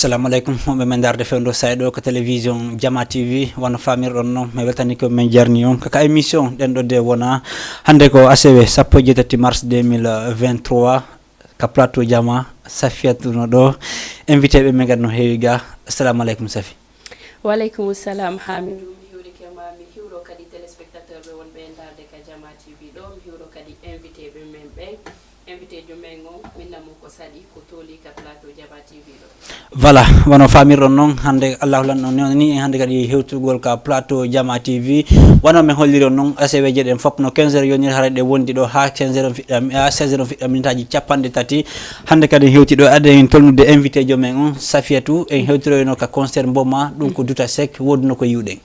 assalamu alaikum hombe men darde fewndo saydo ko télévision Jama TV wono famirɗon non mi weltani ko men jarni on kaka émission den do de wona hande ko ACW sappo jeetati mars 2023 ka plateau Jama Safiatou no do invité be men gadno heewi ga assalamu alaikum Safi. Wa alaikum assalam Hamidou mi hiwrike ma mi hiwro kadi téléspectateur be wonbe darde ka Jama TV do mi hiwro kadi invité be men be invité jo men on minnamo ko sadi ko toli ka plateau Jama TV do. Voilà wono famirɗon non hande Allah lanno ni hande kadi hewtugol ka plateau Jama TV wono men holliri on non ACW jeden fop no 15h yonir harade wondi do ha 15h fiddam 16h fiddam minutaji capande tati hande kadi hewti do ade en tolnude invité jo men on Safiatou en hewtiroyno ka concert mboma dum ko Douta Seck wodno ko yiwden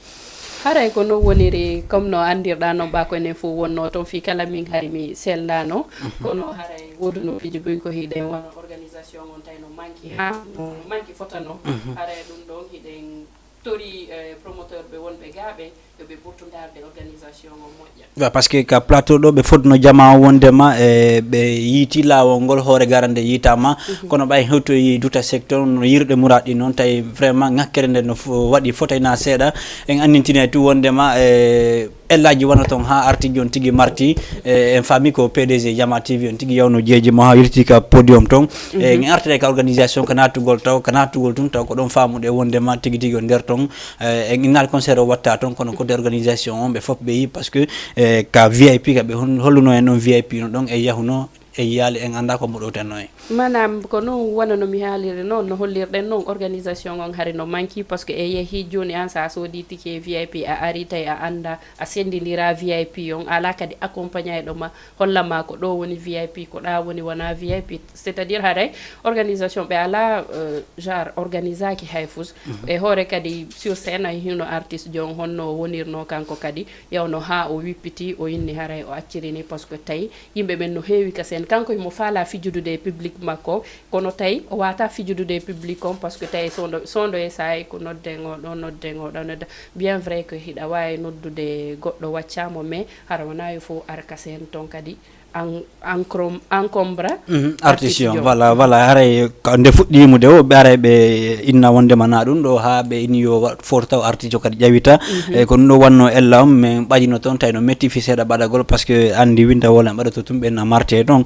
haray ko no woniri comme no andirɗa no ba ko enen fof wonno toon fi kala min hari mi sellano kono haray woduno fiji boy ko hiɗen wona organisation on tawno manki ha no manki fotano haray ɗum ɗon hiɗen tori promoteur ɓe wonɓe gaaɓe yoɓe ɓurtudarde organisation o moƴƴa parce que ka plateau ɗo ɓe fotno Jama wondema ɓe yiiti lawol ngol hoore garande yitama kono ɓay hewtoyi Douta Seck toon no yirɗe muraɗi noon tawi vraiment ŋakkere nde no waɗi fotayna seeɗa en annintine tu wondema ellaji wona toon ha arti jon tigui marti en faami ko PDG Jama TV on tigui yawno jeeji mo ha yirti ka podium toon en artire ka organisation ko natugol taw ko natugol tun taw ko ɗon famude wondema tigui tigui o nder toon en innal concert o watta toon kono côté organisation on ɓe foof ɓe yi par ce que ka VIP ka ɓe holluno en ɗon VIP no ɗon e yahuno e yaali en anda ko mboɗo tenno en manam ko non wona no mi haaliri noon no hollirɗen noon organisation on hari no manki par ce que e yeehi joni an sa soodi ticket VIP a ari tawi a anda a sendidira VIP on ala kadi accompagné ɗoma hollama ko ɗo woni VIP ko ɗa woni wona VIP c'est à dire haray organisation ɓe ala genre organisaki hay fus e hoore kadi sur scène a hino artiste jon honno wonirno kanko kadi yawno ha o wippiti o inni haray o accirini par ce que tawi yimɓe ɓen no heewi ka sen kanko mo faala fijudude public makko kono tawi o wata fijudude public on par ce que tawi sondo e sahay ko nodden oɗo nodda bien vrai que hiɗa wawi noddude goɗɗo waccamo mais hara wona yo fo arka sen ton kadi encombre artision voilà haray nde fuɗɗimude o ɓe ara ɓe inna wondema na ɗum ɗo ha ɓe inni yo foto taw artijo kadi ƴawita e ko ɗum ɗo wanno ella on min ɓaƴino toon tawi no metti fi seeɗa ɓaɗagol par ce que andi winda wolen ɓaɗato tum ɓenna marte ɗon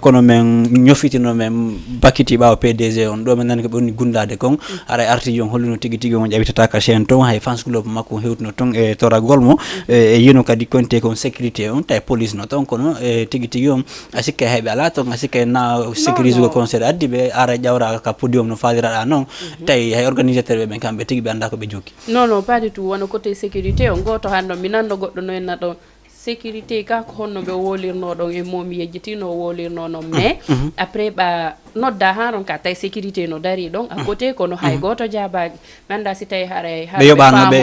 kono min ñofitino min bakkiti ɓawa PDG on ɗo min nani ko ɓe woni gundade kon aray artijo on holluno tigui tigui on ƴawitata ka chaine toon hay fans club makko hewtuno toon e toragol mo e yino kadi konte kon sécurité on tawi police no toon kono tigui on a sikka heɓe ala toon a sikka na sécurise go concert addi ɓe ara ƴawra ka podium no faliraɗa noon tawi hay organisateur ɓe ɓen kamɓe tigui ɓe anda ko ɓe jogui non pas du tout wona côté sécurité o goto hanno mi nanno goɗɗo no enna ɗon sécurité ka ko honno ɓe wolirno ɗon e momi yejjitino wolirno noon mais après ɓa nodda ha ɗon ka tawi sécurité no dari ɗon à côté kono hay goto jabaki mi anda si tawi haray ɓe yoɓanoɓe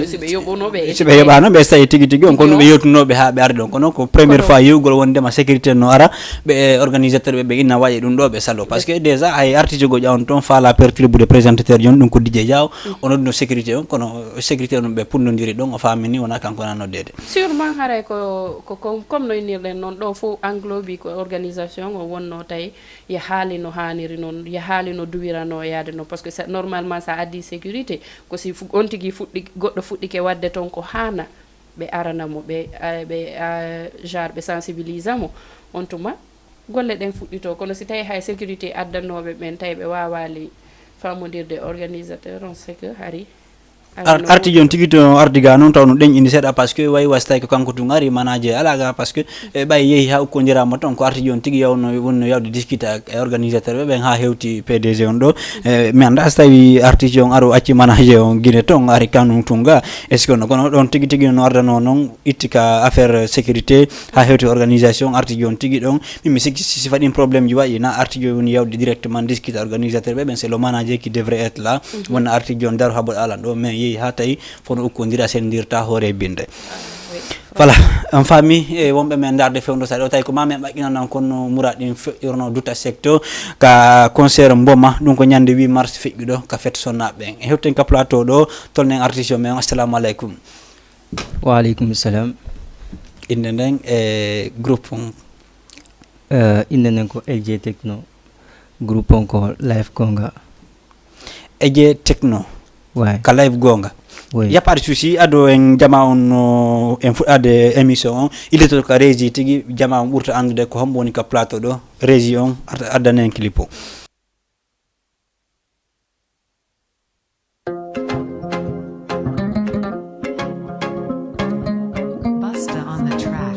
siɓe yoɓanoɓe siɓe yoɓanoɓe so tawi tigui tigui on kono ɓe yewtunoɓe ha ɓe ari ɗon kono ko première fois yewgol wondema sécurité no ara ɓe organisateur ɓe inna waɗi ɗum ɗo ɓe salo par ce que déjà hay artiste go ƴawon toon faala perturbude présentateur joni ɗum ko DJ Diaw o nodduno sécurité on kono sécurité on ɓe punnodiri ɗon o famini wona kanko na noddede sûrement haray ko comme no innirɗen noon ɗo fof englobi ko organisation o wonno tawi ya haali no haniri noon ya haali no duwirano yaade noon par ce que normalement sa addi sécurité ko si on tigui goɗɗo fuɗɗike wadde toon ko hana ɓe aranamo ɓe genre ɓe sensibilise mo on tuma golle ɗen fuɗɗito kono si tawi hay sécurité addanoɓe ɓen tawi ɓe wawali famodirde organisateur on c'est que hari arti jon tigui to ardiga noon taw no ɗeñƴini seeɗa par ce que wayi wasitay ko kanko tun ari manaje alaga par ce que ɓay yeehi ha ukkodirama toon ko arti jon tigui yawno wonno yawde discuté e organisateur ɓe ɓen ha hewti PDG on ɗo mi anda so tawi artiste on aro acci manaje on guine toon ari kanum tun ga est ce que no kono ɗon tigui tigui no ardano noon itti ka affaire sécurité ha hewti organisation arti jon tigui ɗon mimi sikki si faɗin probléme ji waɗi na arti jon woni yawde directement discuté organisateur ɓe ɓen c'est le manager qui devrait être là wonna arti jon daro haɓoɗo alan ɗo mais ha tawi fono ukkodira sendirta hoore binde voilà en famille e wonɓe men darde fewndo saɗa o tawi ko mamen ɓaqqinanan kono muraɗin feƴƴorno Douta Seck to ka concert mboma ɗum ko ñande 8 mars feƴƴi ɗo ka fête sonnaɓe ɓen e hewten ka plateau ɗo tolnen artiste o men assalamu aleykum wa aleykum salam inde nden e groupe on inde nden ko LG Techno groupe on ko Live Konga eje techno Ouais. ka live gonga Oui. ya pas de souci ado en jama on en fuɗɗade émission on il est to ka régie tigi jama on ɓurta andude ko hombo woni ka plateau ɗo régie on addane en clip o Busta on the track.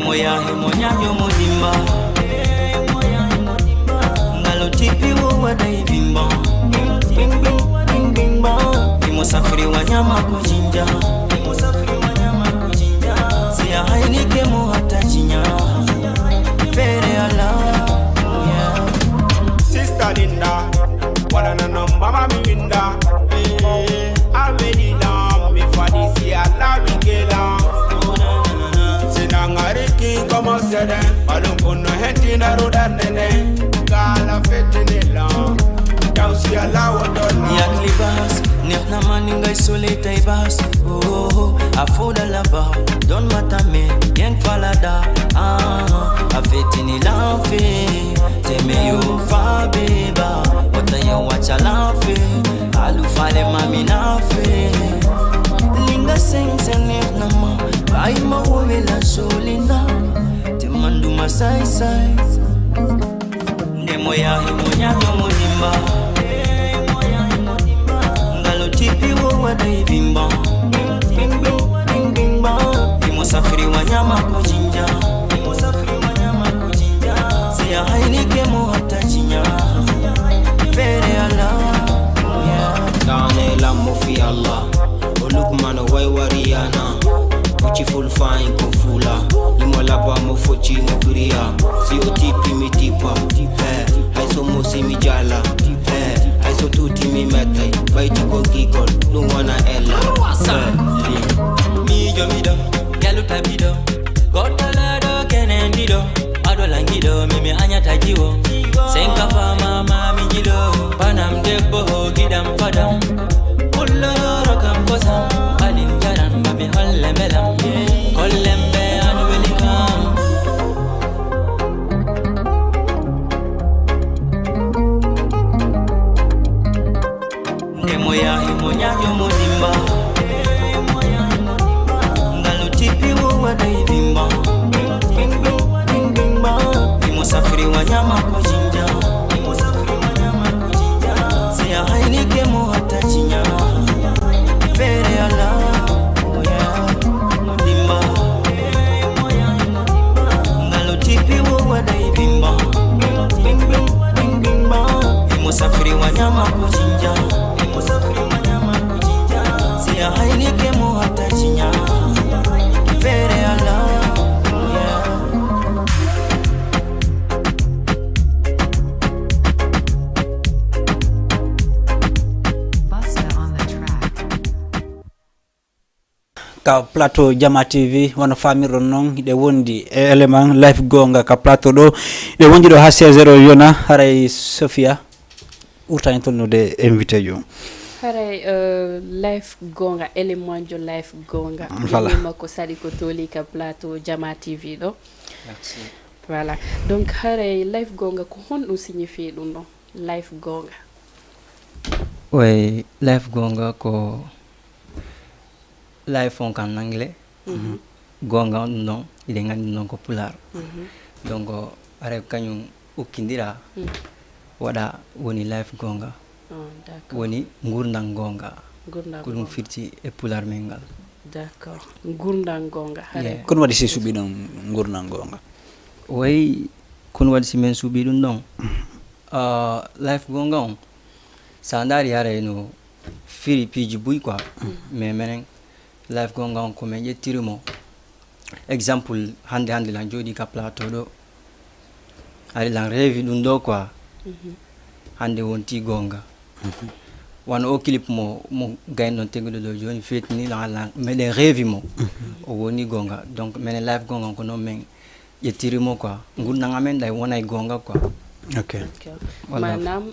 Moya hemonya yomodimba ngalo tipi wo wadai bimba bing bing bing ba musafiri wanyama kujinja sia hainike mo hatajinya fere ala Sister Linda, wanna know mama mi winda. I'm ready now, me for this year, la bigela. Sinangariki como se den, balon kono henti na roda nene. Gala fete nela, dausi ala wadola. ya klibas nirna maninga solita ibas oh afoda laba don matame yen falada afetini lafe temeyo fa beba otaya wacha lafe alufale mami nafe linga sense nirna ma ai ma wela solina temandu masai sai Moya himonya yomodimba ngalo tipi wo wadai bimba bing bing bing ba musafiri wanyama kujinja sia hainike mo hatajinya fere ala Dane la mofi Allah Olukman way wariana Uchi full fine kufula Limola ba mo fochi mo kuria Si otipi mi tipa Haiso mo si mi jala Haiso tuti mi metai Baiti ko gigol Luwana ella Mijo mido Galu tabido Gotolado kenendido Adolangido mimi anyata jiwo Senka fama mami jido Panam debo gidam fadam Ulloro kam kosam Alin jaran mami holle melam Kollembe anu welikam Moya himonya yomodimba ngalo tipi wo wadai bimba bing bing bing ba musafiri wanyama kujinja sia hainike mo hatajinya fere ala modimba ngalo tipi wo wadai bimba bing bing ba musafiri wanyama kujinja sia hainike mo hatajinya fere ala Busta on the track. ka plateau Jama TV wono famirɗon noon ɗe wondi e élément live gonga ka plateau ɗo ɗe wonji ɗo ha 16h yona haray Sophia ɓurtani tolnude invité jo haray live gonga élément jo live gonga Voilà. makko sadi ko toli ka plateau Jama TV ɗo voilà donc haray live gonga ko honɗum signifie ɗum ɗon live gonga Ouais, live gonga ko live on kan anglais. Gonga on non, il est ngandi non ko pular. Donc are kanyum ukindira wada woni live gonga. d'accord Woni ngurdang gonga. gurdam Ko dum firti e pular mengal. d'accord gurdam gonga haray Yeah. kono waɗi si suuɓi ɗon gurdam gonga Way kun wadi si men subi dum don. Live gonga on. Sandari are no firi piji buy quoi. Mais menen live gonga on ko men jettirimo. Exemple hande lan jodi ka plateau do. Ari lan revi dum do quoi. Hande wonti gonga. Wan o clip mo gaynon tegudo do joni fetni lan meden revi mo. O woni gonga. Donc menen live gonga ko no men jettirimo quoi. Ngurna ngamen day wonay gonga quoi. ok Voilà. manam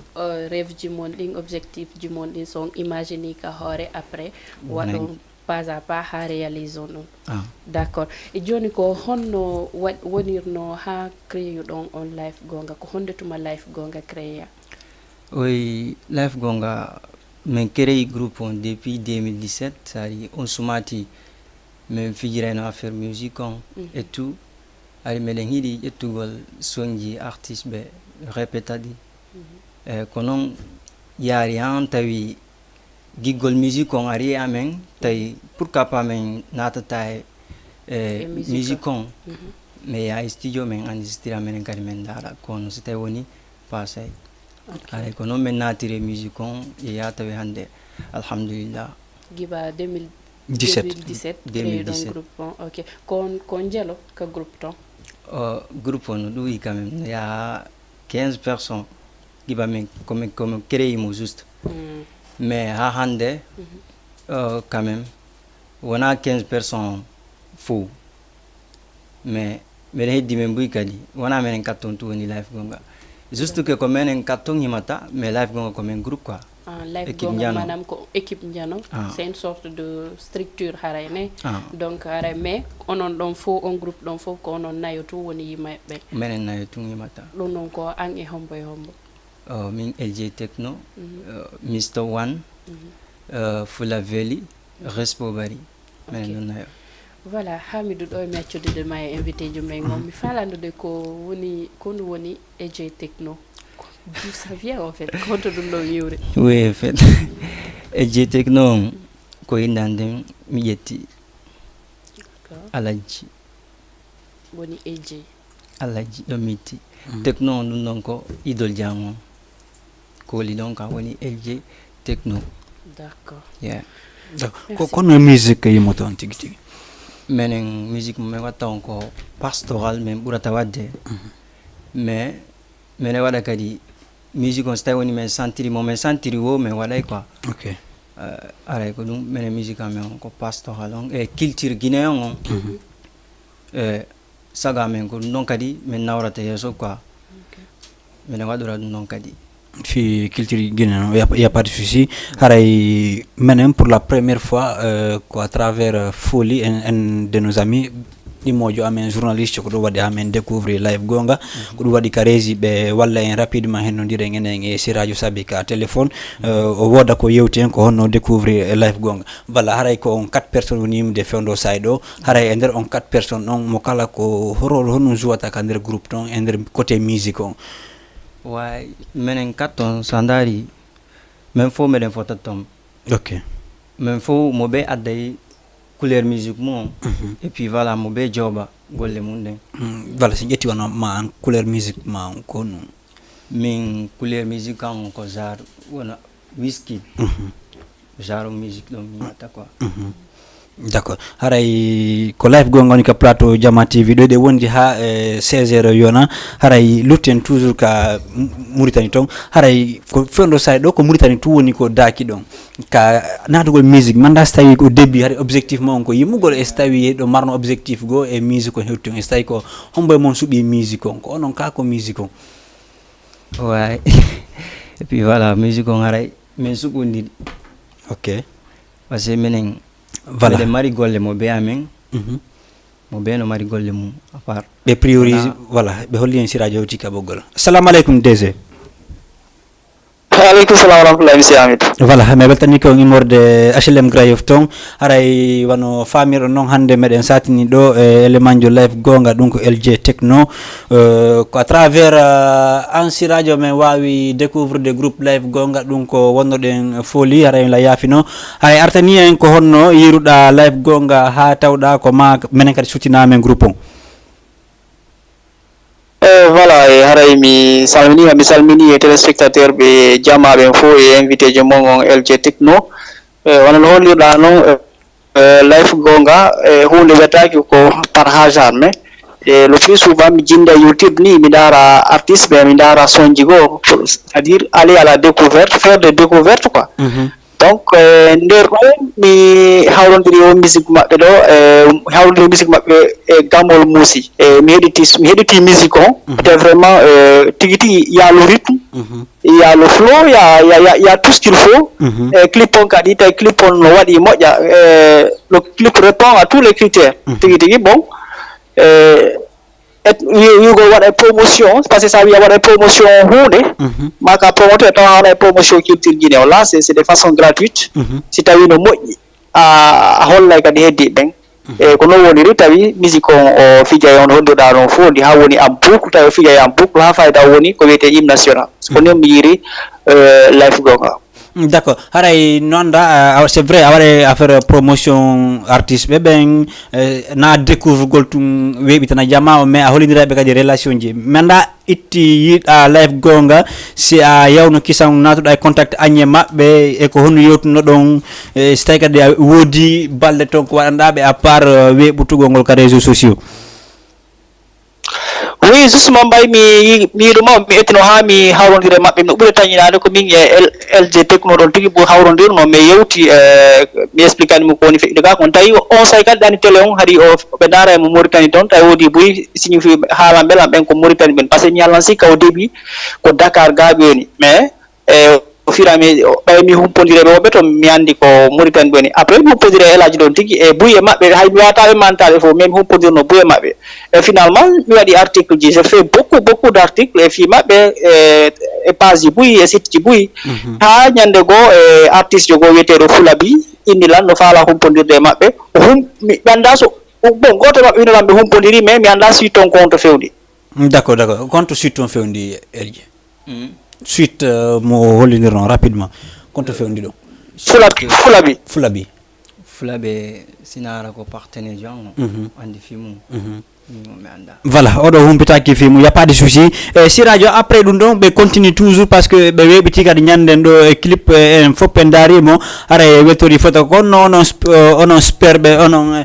rêve ji mon ɗin objectif ji mon ɗin son imagine ka hoore après Wonay. waɗon pas à pas ha réaliser non Ah. d'accord e joni ko honno wonirno ha créer don on live gonga ko honde tuma live gonga créer Oui, Life Gonga, men créé groupe depuis 2017, c'est-à-dire on soumati men figure no affaire musique et tout. Ari melen hidi etugol sonji artiste be répétadi. Konon yari han tawi gigol musique on ari amen tay pourquoi pas men nata tay musique on mais ya studio men enregistré men kadi men dara kono c'était woni passé. Ay kono men natire musique on ya tawi hande alhamdulillah giba 2017 créé don groupe OK kon jelo ka groupe ton groupe on oui quand même il y a 15 personnes qui va comme créer mo juste mais à hande quand même on a 15 personnes fou mais heddi men buy kadi wana men carton to ni live gonga juste que comme en carton himata mais live gonga comme un groupe quoi live gonga manam ko équipe ndiano c'est une sorte de structure harayne donc haray mais onon don fo on groupe don fo ko onon nayotu woni yimbe menen nayotu yimata don non ko an e hombo min LG Techno Mr One Fulaveli Respo Bari menen nayo voilà Hamidou do mi accude de may invité jumay ngom mi falando de ko woni LG Techno. D'où ça vient en fait quand on le yure oui en fait LG Techno ko indande mi yetti alaji woni LG alaji do miti Techno dum non ko idol jango ko li donc woni LG Techno d'accord yeah ko kono musique yimoto on tigi tigi menen musique me watta on ko pastoral men burata wadde mais mene wada kadi musique on stay woni men sentiri wo men wada quoi OK ara ko dum mene musique men ko pastoral on e culture guinéen on saga men ko non kadi men nawrata yeso quoi mene wadura dum non kadi fi culture guinéen y a pas de souci haray menen pour la première fois à travers Folie un de nos amis di mojo amen journaliste ko do wadi amen découvrir live gonga ko do wadi karezi be walla en rapidement hen no dire ngene e si radio sabika téléphone o woda ko yewti en ko honno découvrir live gonga balla haray ko on 4 personnes woni yimde fendo saydo haray e der on 4 personnes on mo kala ko rôle honno jouata ka der groupe ton e der côté musique on way menen katon sandari même fo meden fotatom OK même fo mo be adday couleur musique mon et puis voilà mo be joba golle mun den voilà si jetti wana ma couleur musique ma ko non min couleur musique an ko jar wona whisky jar musique do mi mata quoi d'accord haray ko live gonga ni ka plateau Jama TV do de wondi ha 16h yona haray lutten toujours ka Mauritanie ton haray ko fendo say do ko Mauritanie tu woni ko daki don ka natugol musique manda stawi ko début haray objectif mon ko yimugol e stawi do marno objectif go e musique ko hewtu e stawi ko homboy mon subi musique ko onon ka ko musique ko ouais et puis voilà musique on haray men sukundi OK parce que menen voilà de mari golle mo be amen mo be no mari golle mu à part be priorise voilà be holli en si radio tika bogol assalamu alaykum DG Alaikum salam wa rahmatullahi monsieur Hamid voilà me beltani ko ngimorde HLM Grayof ton haray wano famiro non hande meden satini do élément jo live gonga donc LG Techno ko à travers ansi radio men wawi découvrir des groupes live gonga donc wonno den Folie haray la yafino hay artani en ko honno yiruda live gonga ha tawda ko ma menen kadi sutina men groupe on voilà haray mi salmini téléspectateur be Jama be fo e invité je mon LG Techno wana no holirda non live gonga hunde wetaki ko par hasard mais le plus souvent mi jinda YouTube ni mi dara artiste be mi dara sonji go c'est-à-dire aller à la découverte faire des découvertes quoi donc nder ɗon mi hawrondiri o musique maɓɓe ɗo hawrondiri musique maɓɓe e gamol muusi mi heɗiti musique o c'était vraiment tigi tigi ya le rythme ya le flow ya tout ce qu'il faut clip on kadi tawi clip on no waɗi moƴƴa le clip répond à tous les critères tigi tigi bon yugo waɗa promotion parce que ça wiya waɗa promotion hunde maka promoteur tawa waɗa promotion culture guiné o là c'est de façon gratuite si tawi no moƴƴi a hollay kadi heddi ɓen e ko non woniri tawi musique o fijay on hodduɗa ɗon fof ndi ha woni en boucle tawi o fijay en boucle ha fayda woni ko wiyete hymne national ko non mi yiri life gonga. D'accord. Haray nonda c'est vrai aware affaire promotion artiste be ben na découvre goltum webi tan jama mais a holindira be kadi relation ji menda itti yida live gonga si a yawno kisan natuda contact anye mabbe e ko honu yewtuno don stay kadi wodi balde ton ko wadanda be à part webutugol ngol ka réseaux sociaux. Oui, justement mbay mi ɗuma mi ettino ha mi hawrodire maɓɓe no ɓuri tañinade ko min e LG Techno ɗon tigi ɓuri hawrodirno mi yewti mi expliquani mo ko woni feƴƴude ga kon tawi on say kadi ɗani télé on haari o ɓe daara mo Mauritanie toon tawi woodi boyi signifie haalan belan ɓen ko Mauritanie ɓen par ce que mi halan sikka o début ko Dakar gaaɓe woni mais o firami ɓay mi humpodire ɓe woɓɓe to mi andi ko Mauritanie woni après mi humpodire e elaji ɗon tigi e buye maɓɓe hay mi wataɓe mantade fof mais mi humpodirno buye maɓɓe et finalement mi waɗi article ji j'ai fait beaucoup d'articles e fi maɓɓe e page ji buyi e site ji buyi ha ñande go e artiste jogo wiyeteɗo Fulabi indilan no faala humpodirde e maɓɓe mi ɓanda so bon goto maɓɓe winoɗan ɓe humpodiri mais mi anda suite on compte fewndi. D'accord compte suite on fewndi Elje suite mo hollidirnon rapidement compte fewndi ɗo Fulabi sinara ko partenaire jango andi fimu voilà oɗo humpitaki fimu y a pas de souci si radio après ɗum ɗon ɓe continue toujours parce que ɓe weɓiti kadi ñanden ɗo e clip en fof ɓe darimo ara e wettori photo kono onon sperɓe onon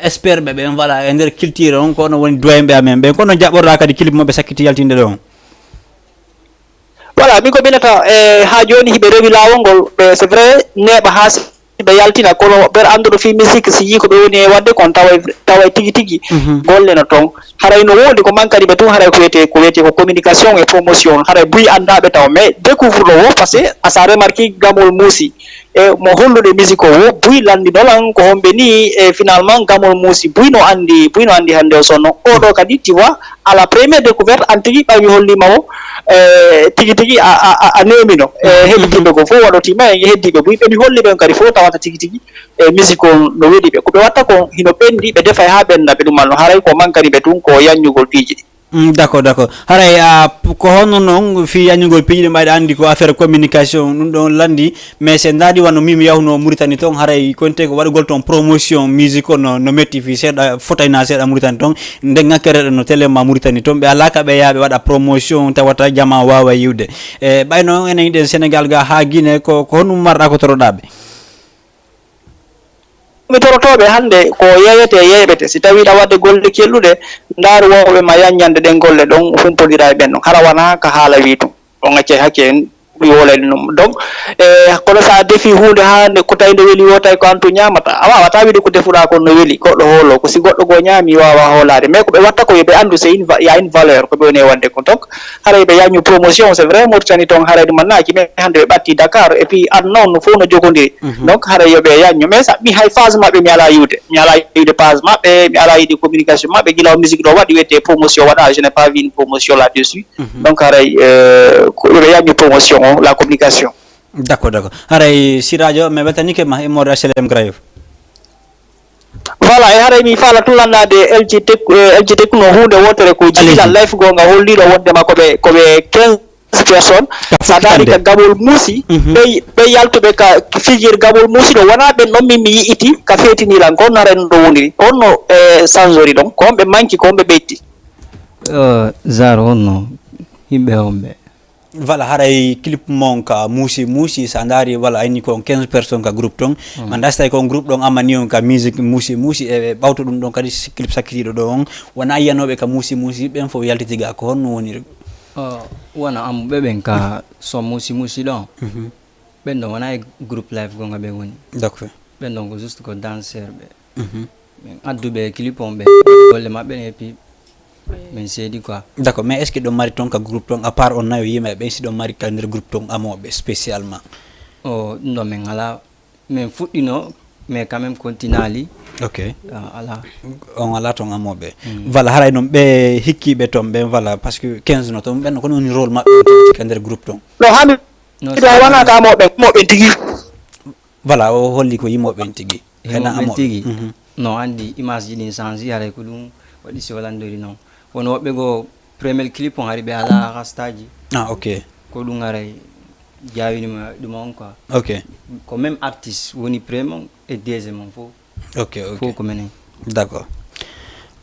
esperɓe ɓe voilà e nder culture on ko onon woni doyenɓe amen ɓe kono jaɓɓorɗa kadi clip moɓe sakkiti yaltinde ɗo on. Voilà min ko ɓinata ha joni hiɓe rewi lawol ngol c'est vrai neeɓa ha ɓe yaltina kono ɓeɗa anduɗo fi musique si yi ko ɓe woni e wadde kon tawa tigi tigi golle no toon haray no wodi ko mankani ɓe tun haray ko wiyete ko communication et promotion haray buyi andaɓe taw mais découvre ɗo wo par ce que asa remarqui gamol muusi e mo hollude musique o wo buyi landinolan ko homɓe ni e finalement gamol muusi buyi no andi hande o sonno oɗo kadi tu vois à la première découverte an tigi ɓawi hollima o tigi tigi a nemino heddiɓe ko fof waɗotima e heddiɓe buyi ɓemi holli ɓen kadi fof tawata tigi tigi e musique o no weɗi ɓe koɓe watta ko hino ɓendi ɓe defa ha ɓenda ɓe ɗumanno haray ko mankani ɓe tun ko yanñugol piiji ɗi. D'accord haray ko honno noon fi yañugol piiji ɗi mbayɗa andi ko affaire communication ɗum ɗon landi mais se daadi wanno mimi yawno Mauritanie toon haray konte ko waɗugol toon promotion musique o no metti fi seeɗa fotayna seeɗa Mauritanie toon nden ŋakkereɗe no télé ma Mauritanie toon ɓe alaka ɓe yaaɓe waɗa promotion tawata jama wawa yiwde e ɓayno enen yiɗen Sénégal ga ha Guinée ko honum marɗa ko toroɗaɓe. mi torotoɓe hande ko yeyeɓete si tawiɗa wadde golle kelluɗe ndaari woɓe ma yanñande ɗen golle ɗon humpodira e ɓen ɗon hara wona ka haala wi tum on acce hakke ɓuri wolede ɗum donc kono sa defi hunde ha ko tawi nde weeli wotay ko antu ñamata a wawata wiide ko defuɗa kon no weeli goɗɗo hoolo ko si goɗɗo go ñaami wawa hoolade mais ko ɓe watta ko yoɓe andu c'est ya une valeur ko ɓe woni e wadde ko donc haray ɓe yañu promotion c'est vrai Mauritanie toon haray ɗum mannaki mais hande ɓe ɓatti Dakar et puis aduna on no fof no jogodiri donc haray yoɓe yañu mais sa mi hay phase maɓɓe mi ala yiwde phase maɓɓe mi ala yiide communication maɓɓe guila o musique ɗo waɗi wiyete promotion waɗa je n'ai pas vu une promotion là dessus donc haray yoɓe yañu promotion la communication. D'accord haray si radio mais wetanike ma immorde HLM Grave. Voilà e haray mi faala tulannade LG Techno hunde wotere ko jiilan life gonga holliɗo wondema koɓe 15 personnes sa daari ka gabol muusi ɓe yaltuɓe ka fijir gabol muusi ɗo wona ɓen ɗon min mi yi'iti ka fetinilan ko naren ɗo woniri honno sansori ɗon ko honɓe manki ko honɓe ɓeytti zaro honno yimɓe honɓe. Voilà haray clip mon ka muusi sa daari voilà ayni ko 15 personnes ka groupe ton man dastay ko groupe ɗon amani on ka musique muusi e ɓawto ɗum ɗon kadi clip sakkitiɗo ɗo on wona yiyanoɓe ka muusi ɓen fof yaltitiga ko honno woniri wona amuɓe ɓen ka son muusi ɗon ɓen ɗon wona e groupe live gonga ɓe woni d'accord ɓen ɗon ko juste ko danseur ɓe min adduɓe clip on ɓe golle maɓɓe et puis min seedi quoi d'accord mais est ce que ɗon mari toon ka groupe toon à part on nayo yimɓe ɓe si ɗon mari ka nder groupe toon amoɓe spécialement o ɗum ɗon min ala min fuɗɗino mais quand même continali ok ala on ala toon amoɓe voilà haray noon ɓe hikkiɓe toon ɓe voilà par ce que 15 no toon ɓenno kono woni rôle maɓɓe ka nder groupe toon no hami ɗo wona ka moɓen tigi voilà o holli ko yimoɓen tigi hena ɓen tigi amoɓe non andi image ji ɗin change haray ko ɗum waɗi siwalandori noon wono woɓɓe go premier clip on hari ɓe ala rastaji ah ok ko ɗum haray jawinima ɗum on quoi ok ko même artiste woni premier on et deuxième on fof ok ok fof ko menen d'accord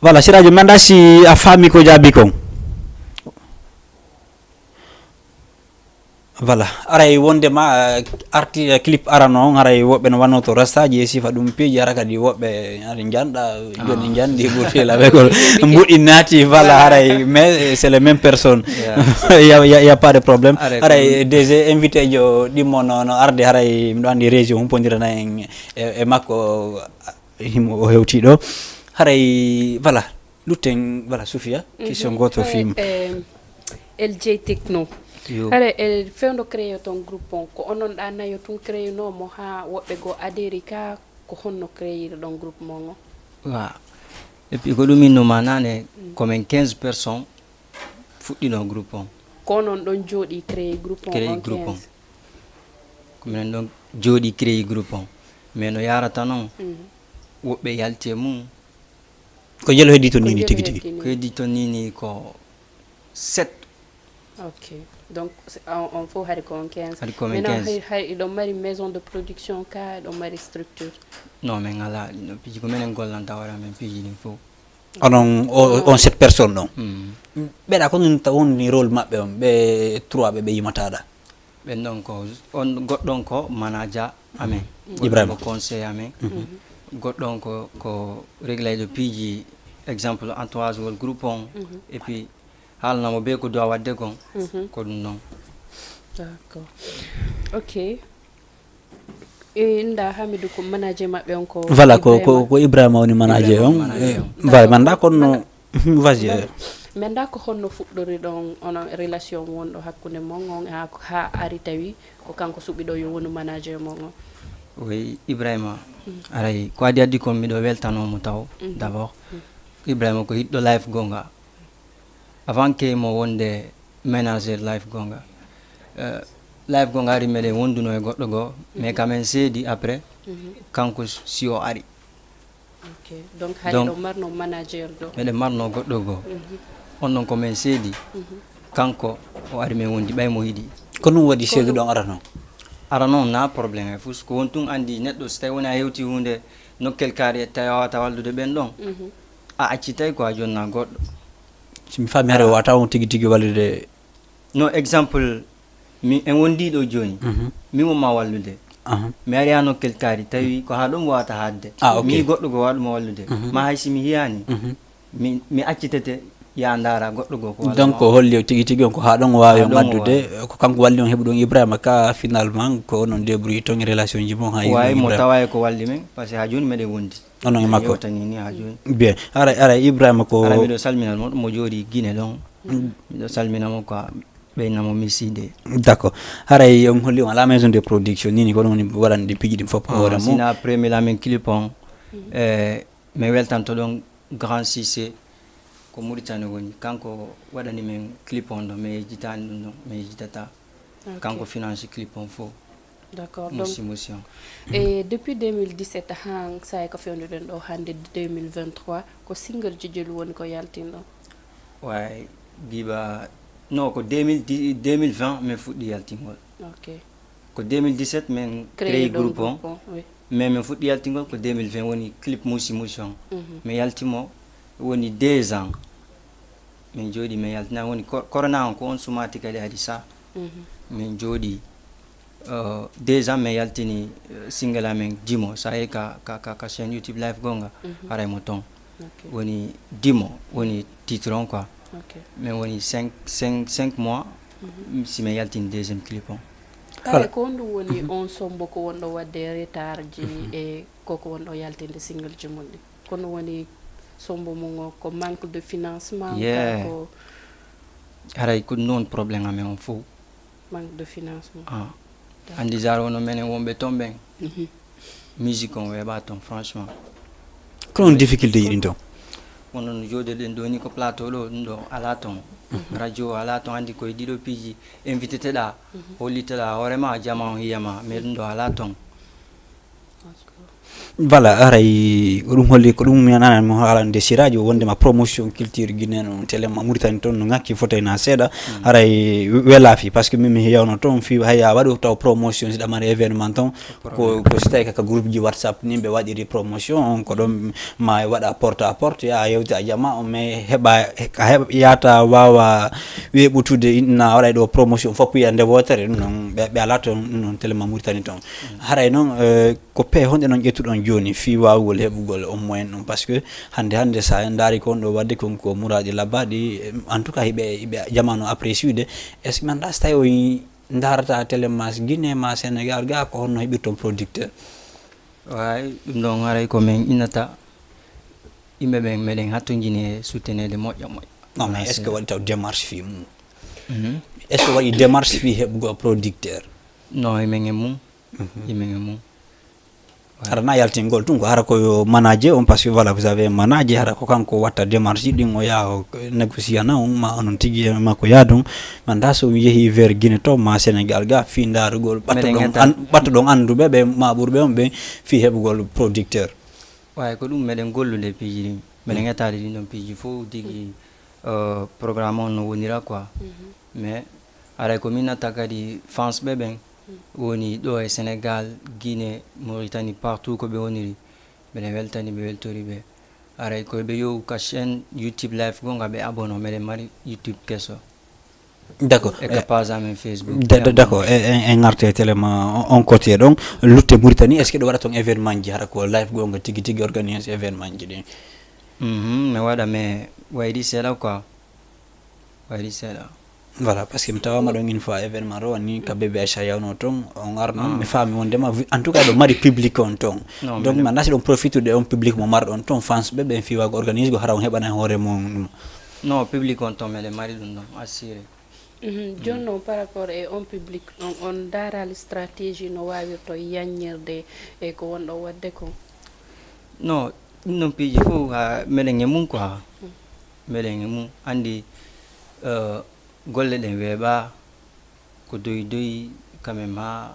voilà sirajo mi anda si a faami ko jaabi kon voilà aray wondema arti clip arano on aray woɓɓe no wanno to rastaji e sifa ɗum piiji ara kadi woɓɓe ari janɗa joni jandi ɓurtilaɓe ko mbuɗi naati voilà aray mais c'est les mêmes personnes y a pas de problème aray DG invité jo ɗimmo no arde aray miɗo andi région humpodirana en e makko himo o hewtiɗo haray voilà lutten voilà Soufia question goto film LJ Techno hare e fewndo créé ton groupe on ko onon ɗa nayo tun créé no mo ha woɓɓe go adéri ka ko honno créé ɗon groupe mon o wa et puis ko ɗum innoma nane komin 15 personnes fuɗɗino groupe on ko onon ɗon jooɗi créé groupe on créé groupe on kominen ɗon jooɗi créé groupe on mais no yarata noon woɓɓe yalti e mum ko jelo heddi to nini tigi tigi ko heddi to nini ko 7 ok donc on faut hari ko on 15 hari ko men 15 hay ɗon mari maison de production ka ɗon mari structure non men ala ɗino piiji ko menen gollanta wara men piiji ɗin fof onon on 7 personnes ɗon ɓeɗa ko ɗum woni rôle maɓɓe on ɓe 3 ɓe yimataɗa ɓen ɗon ko on goɗɗon ko manager amen Ibrahima ko conseil amen goɗɗon ko réglage piiji exemple entourage wol groupe on et puis haalnamo be ko dowa wadde kon ko ɗum noon d'accord ok nda Hamidou ko manager maɓɓe on ko voilà ko Ibrahima woni manager on voilà manda konno vas-y mais nda ko honno fuɗɗori ɗon ono relation wonɗo hakkude mon on ha ari tawi ko kanko suɓiɗo yo woni manager mon on oui Ibrahima aray ko adi kon miɗo weltanomo taw d' abord Ibrahima ko hiɗɗo life gonga avant que mo wonde ménager life gonga life gonga ari meɗen wonduno e goɗɗo goo mais quand même seedi après kanko si o ari ok donc hay ɗo marno manager ɗo meɗen marno goɗɗo goo on ɗon komin seedi kanko o ari men wondi ɓay mo yiɗi ko ɗum waɗi seedu ɗon ara noon ara noon na probléme fus ko won tun andi neɗɗo so tawi woni a hewti hunde nokkel kaari tawi a wawata wallude ɓen ɗon a accitay ko a jonna goɗɗo mi faami hare wata on tigi tigi wallude no exemple mi en wondiɗo joni min wonma wallude mi ari ha nokkel kaari tawi ko ha ɗum wawata hadde mi goɗɗo go waɗuma wallude ma hay si mi hiyani mi accitete ya ndara goɗɗo go ko donc holli tigi tigi on ko ha ɗon wawi on addude ko kanko walli on heɓu ɗon Ibrahima ka finalement ko onon débrouille ton relation ji mon ha way mo tawa ko walli men par ce que ha joni meɗen wondi onon e makko tani ni ha joni bien ara Ibrahima ko ara miɗo salminal mo jooɗi Guinée ɗon miɗo salminamo ko ɓeynamo miside d'accord haray on holli on ala maison de production nini ko ɗum waɗande piiji ɗin fof hoore mum sina premier lamin clip on mi weltanto ɗon Grand Cissé ko Mauritanie woni kanko waɗani men clip on ɗo mi yejjitani ɗum ɗon mi yejjitata kanko finance clip on fof d'accord donc motion et depuis 2017 han say ko fewnuɗen ɗo hande 2023 ko single jijelu woni ko yaltin ɗon way biba non ko 2020 min fuɗɗi yaltingol ok ko 2017 min créé groupe on mais min fuɗɗi yaltingol ko 2020 woni clip musi on mi yaltimo woni 2 ans min jooɗi min yaltina woni corona on ko on sumati kadi adi sa min jooɗi 2 ans min yaltini single amen Dimo sa yi ka chaîne YouTube live gonga haray mo ton woni Dimo woni titre on quoi mais woni 5 mois si min yaltini deuxième clip on Kala ko ndu woni on sombo ko wonɗo wadde retard ji e koko wonɗo yaltinde single ji mon ɗi kono woni sombo mum o ko manque de financement Yeah. ko haray ko noon probléme amen on fof manque de financement andi jar wono menen wonɓe toon ɓen musique on weeɓa toon franchement ko non difficulté ji ɗin ton wono no jooɗirɗen ɗo ni ko plateau ɗo ɗum ɗo ala toon radio ala toon andi koye ɗiɗo piiji invité teɗa holliteɗa hoorema jama on hiyama mais ɗum ɗo ala toon voilà aray ko ɗum holli ko ɗum mi anani mo haalande siradio wondema promotion culture guinéen on téléma Mauritanie toon no ngakki fotayna seeɗa aray welaafi par ce que min mi yewno toon fi haya waɗi taw promotion siɗa mari événement ton ko so tawi kaka groupe ji whatsapp ni ɓe waɗiri promotion on ko ɗon ma waɗa porte à porte ya yewti a jama on mais heɓa yata wawa weɓutude inna waɗay ɗo promotion foppu yiyande wotere ɗum noon ɓe ala toon ɗum noon téléma Mauritanie toon haray noon ko pe honɗe noon ƴettuɗon joni fi wawugol heɓugol au moins ɗum par ce que hande sa daari kon ɗo wadde konko muraɗi labbaɗi en tout cas hiɓe jamanu appréciude est ce que manda so tawi o darata téléma Guinée ma Sénégal ga ko honno heɓirton producteur way ɗum ɗon haray komin innata yimɓe ɓen meɗen hattojini e soutenede moƴƴa moƴƴa non mais est ce que waɗi taw démarche fi mum est ce que waɗi démarche fi heɓugo producteur non emen e mum emen e mum hara na yaltingol tun ko hara koyo manager on parce que voilà vous avez un manager hara ko kanko watta démarche ɗin o yaha négociana on ma onon tigui makko yaadum manda so yeehi vers Guinée to ma Sénégal ga fi darugol ɓatto ɗon anduɓe ɓe ma ɓurɓe on ɓe fi heɓugol producteur way ko ɗum meɗen gollude piiji ɗin meɗen ettade ɗin ɗon piiji fof tigui programme on no wonira quoi mais aray ko min natta kadi France ɓe ɓen woni ɗo e Sénégal Guinée Mauritanie partout ko ɓe woniri mbeɗen weltani ɓe weltori ɓe aray koɓe yow ka chaîne YouTube live gonga ɓe abonno meɗen mari YouTube kesso d' accord e ka page amen Facebook d' accord en arte téléma on côté ɗon lutte Mauritanie est ce que ɗo waɗa toon événement ji hara ko live gonga tigui tigui organise événement ji ɗin mi waɗa mais wayɗi seeɗa quoi wayɗi seeɗa voilà parce que mi tawama ɗon une fois événement ro ni ka bébé Aïcha yawno toon on arno mi faami wondema en tout cas ɗo mari public on toon donc mi anda si ɗon profite de on public mo marɗon toon France ɓe ɓen fiwago organise go hara on heɓana hoore mum non public on toon meɗen mari ɗum ɗon assuré joni noon par rapport e on public on daarali stratégie no wawirto yañirde e ko wonɗo wadde ko non ɗum ɗon piiji fof ha meɗen e mum quoi meɗen e mum andi golle ɗen weeɓa ko doyi doyi quand même ha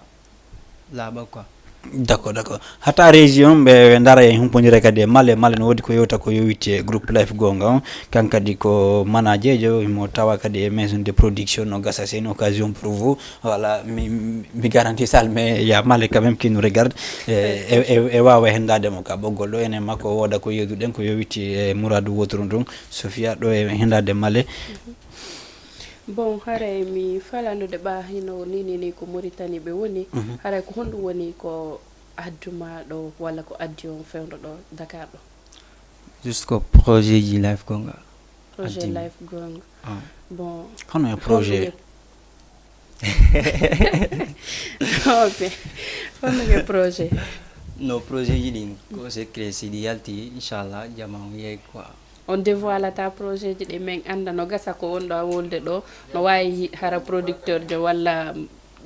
laaɓa quoi d' accord d' accord hata région ɓe dara e humpodire kadi e male no woodi ko yewta ko yowiti groupe life gonga on kan kadi ko manager jo mo tawa kadi e maison de production no gasa c'est une occasion pour vous voilà mi garantie sal mais ya male quand même qui nous regarde e wawa hendademo ka ɓoggol ɗo enen makko wooda ko yewduɗen ko yowiti e Mouradou wotoro ɗum Sophia ɗo e hendade male bon haray mi falandude ɓa hino ni ko Mauritanie ɓe woni haray ko honɗum woni ko adduma ɗo walla ko addi on fewdo ɗo Dakar ɗo jusqu'au projet ji life gonga projet life gonga bon hono e projet ok hono e projet no projet ji ɗin ko secret siɗi yalti inchallah jama on yeey quoi on dévoilata projet ji ɗi min anda no gasa ko wonɗo a wolde ɗo no wawi hara producteur jo walla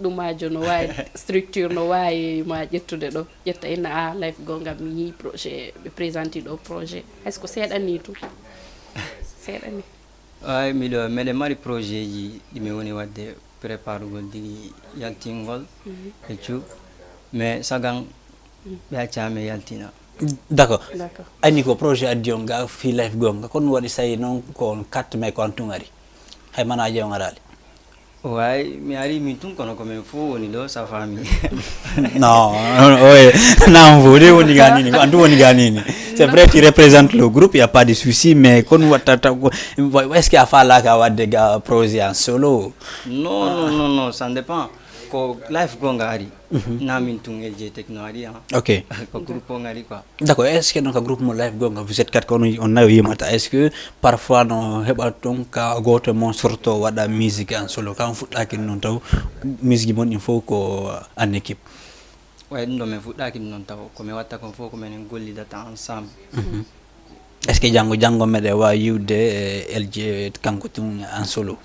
ɗumajo no wawi structure no wawi ma ƴettude ɗo ƴetta inna a life gonga mi yi projet ɓe présenti ɗo projet est ce que seeɗani tout seeɗani ay miɗo meɗen mari projet ji ɗimin woni wadde préparugol digi yaltingol e cu mais sagan ɓe accame yaltina d' accord anni ko projet addi on ga fi life gonga kono waɗi sayi noon ko 4 mai ko antun ari hay manaje on arali way mi ari min tun kono komin fof woni ɗo sa fami non oye nan fo de woni ganini ko antu woni ganini c'est vrai tu représentes le groupe y a pas de souci mais kono wattata est ce que a falaka wadde ga projet en solo non ça dépend ko life gonga ari namin tung LJ Techno ari ok ko groupe ngari quoi d'accord est ce que donc groupe mo live gonga vous êtes quatre ko on nayo yimata est ce que parfois no heba ton ka goto mon surtout wada musique en solo kan fuddaki non taw musique bon il faut ko en équipe way ndo me fuddaki non taw ko me watta ko fo ko men golli data ensemble est ce que jango mede wa yude LJ kanko tun en solo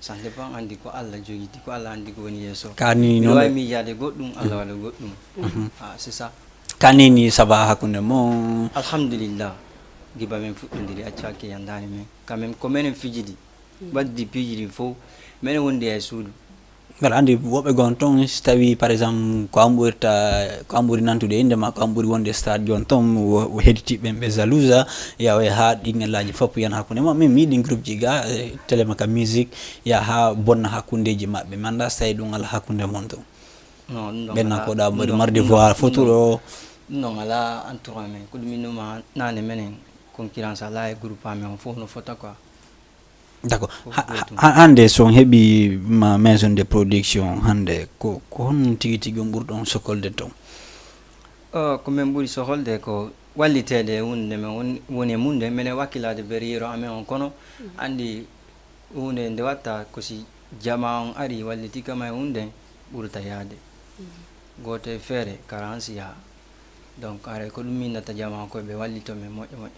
ça dépend andi ko alla jogiti ko alla andi ko woni yeso kani no non way mi yade goddum alla wala goddum c'est ça kani ni saba hakunde mo alhamdulillah giba men fuddiri accake yandani men quand même ko men fijidi baddi pijidi fo men wonde ay suudu wala andi wobe gon ton stawi par exemple ko amburi nantude inde ma ko amburi wonde stade jon ton o hediti be zalusa ya we ha dingelaji fop yan hakunde mo min mi din groupe jiga telemaka music ya ha bonna hakundeji mabbe manda say dungal hakunde mon ton non benna ko da mardi voir photo non ala entourage ko dum no nane menen concurrence ala e groupe amen fo no fota quoi d'accord hande son hebi ma maison de production hande ko hon tigi burdon sokolde ton ko men buri sokolde ko wallitede wonde men woni munde men wakilade beriro amen on kono andi wonde nde watta ko si jama on ari walliti kama wonde burta yaade gote fere karansi ya donc are ko dum minata jama ko be wallito men moƴƴo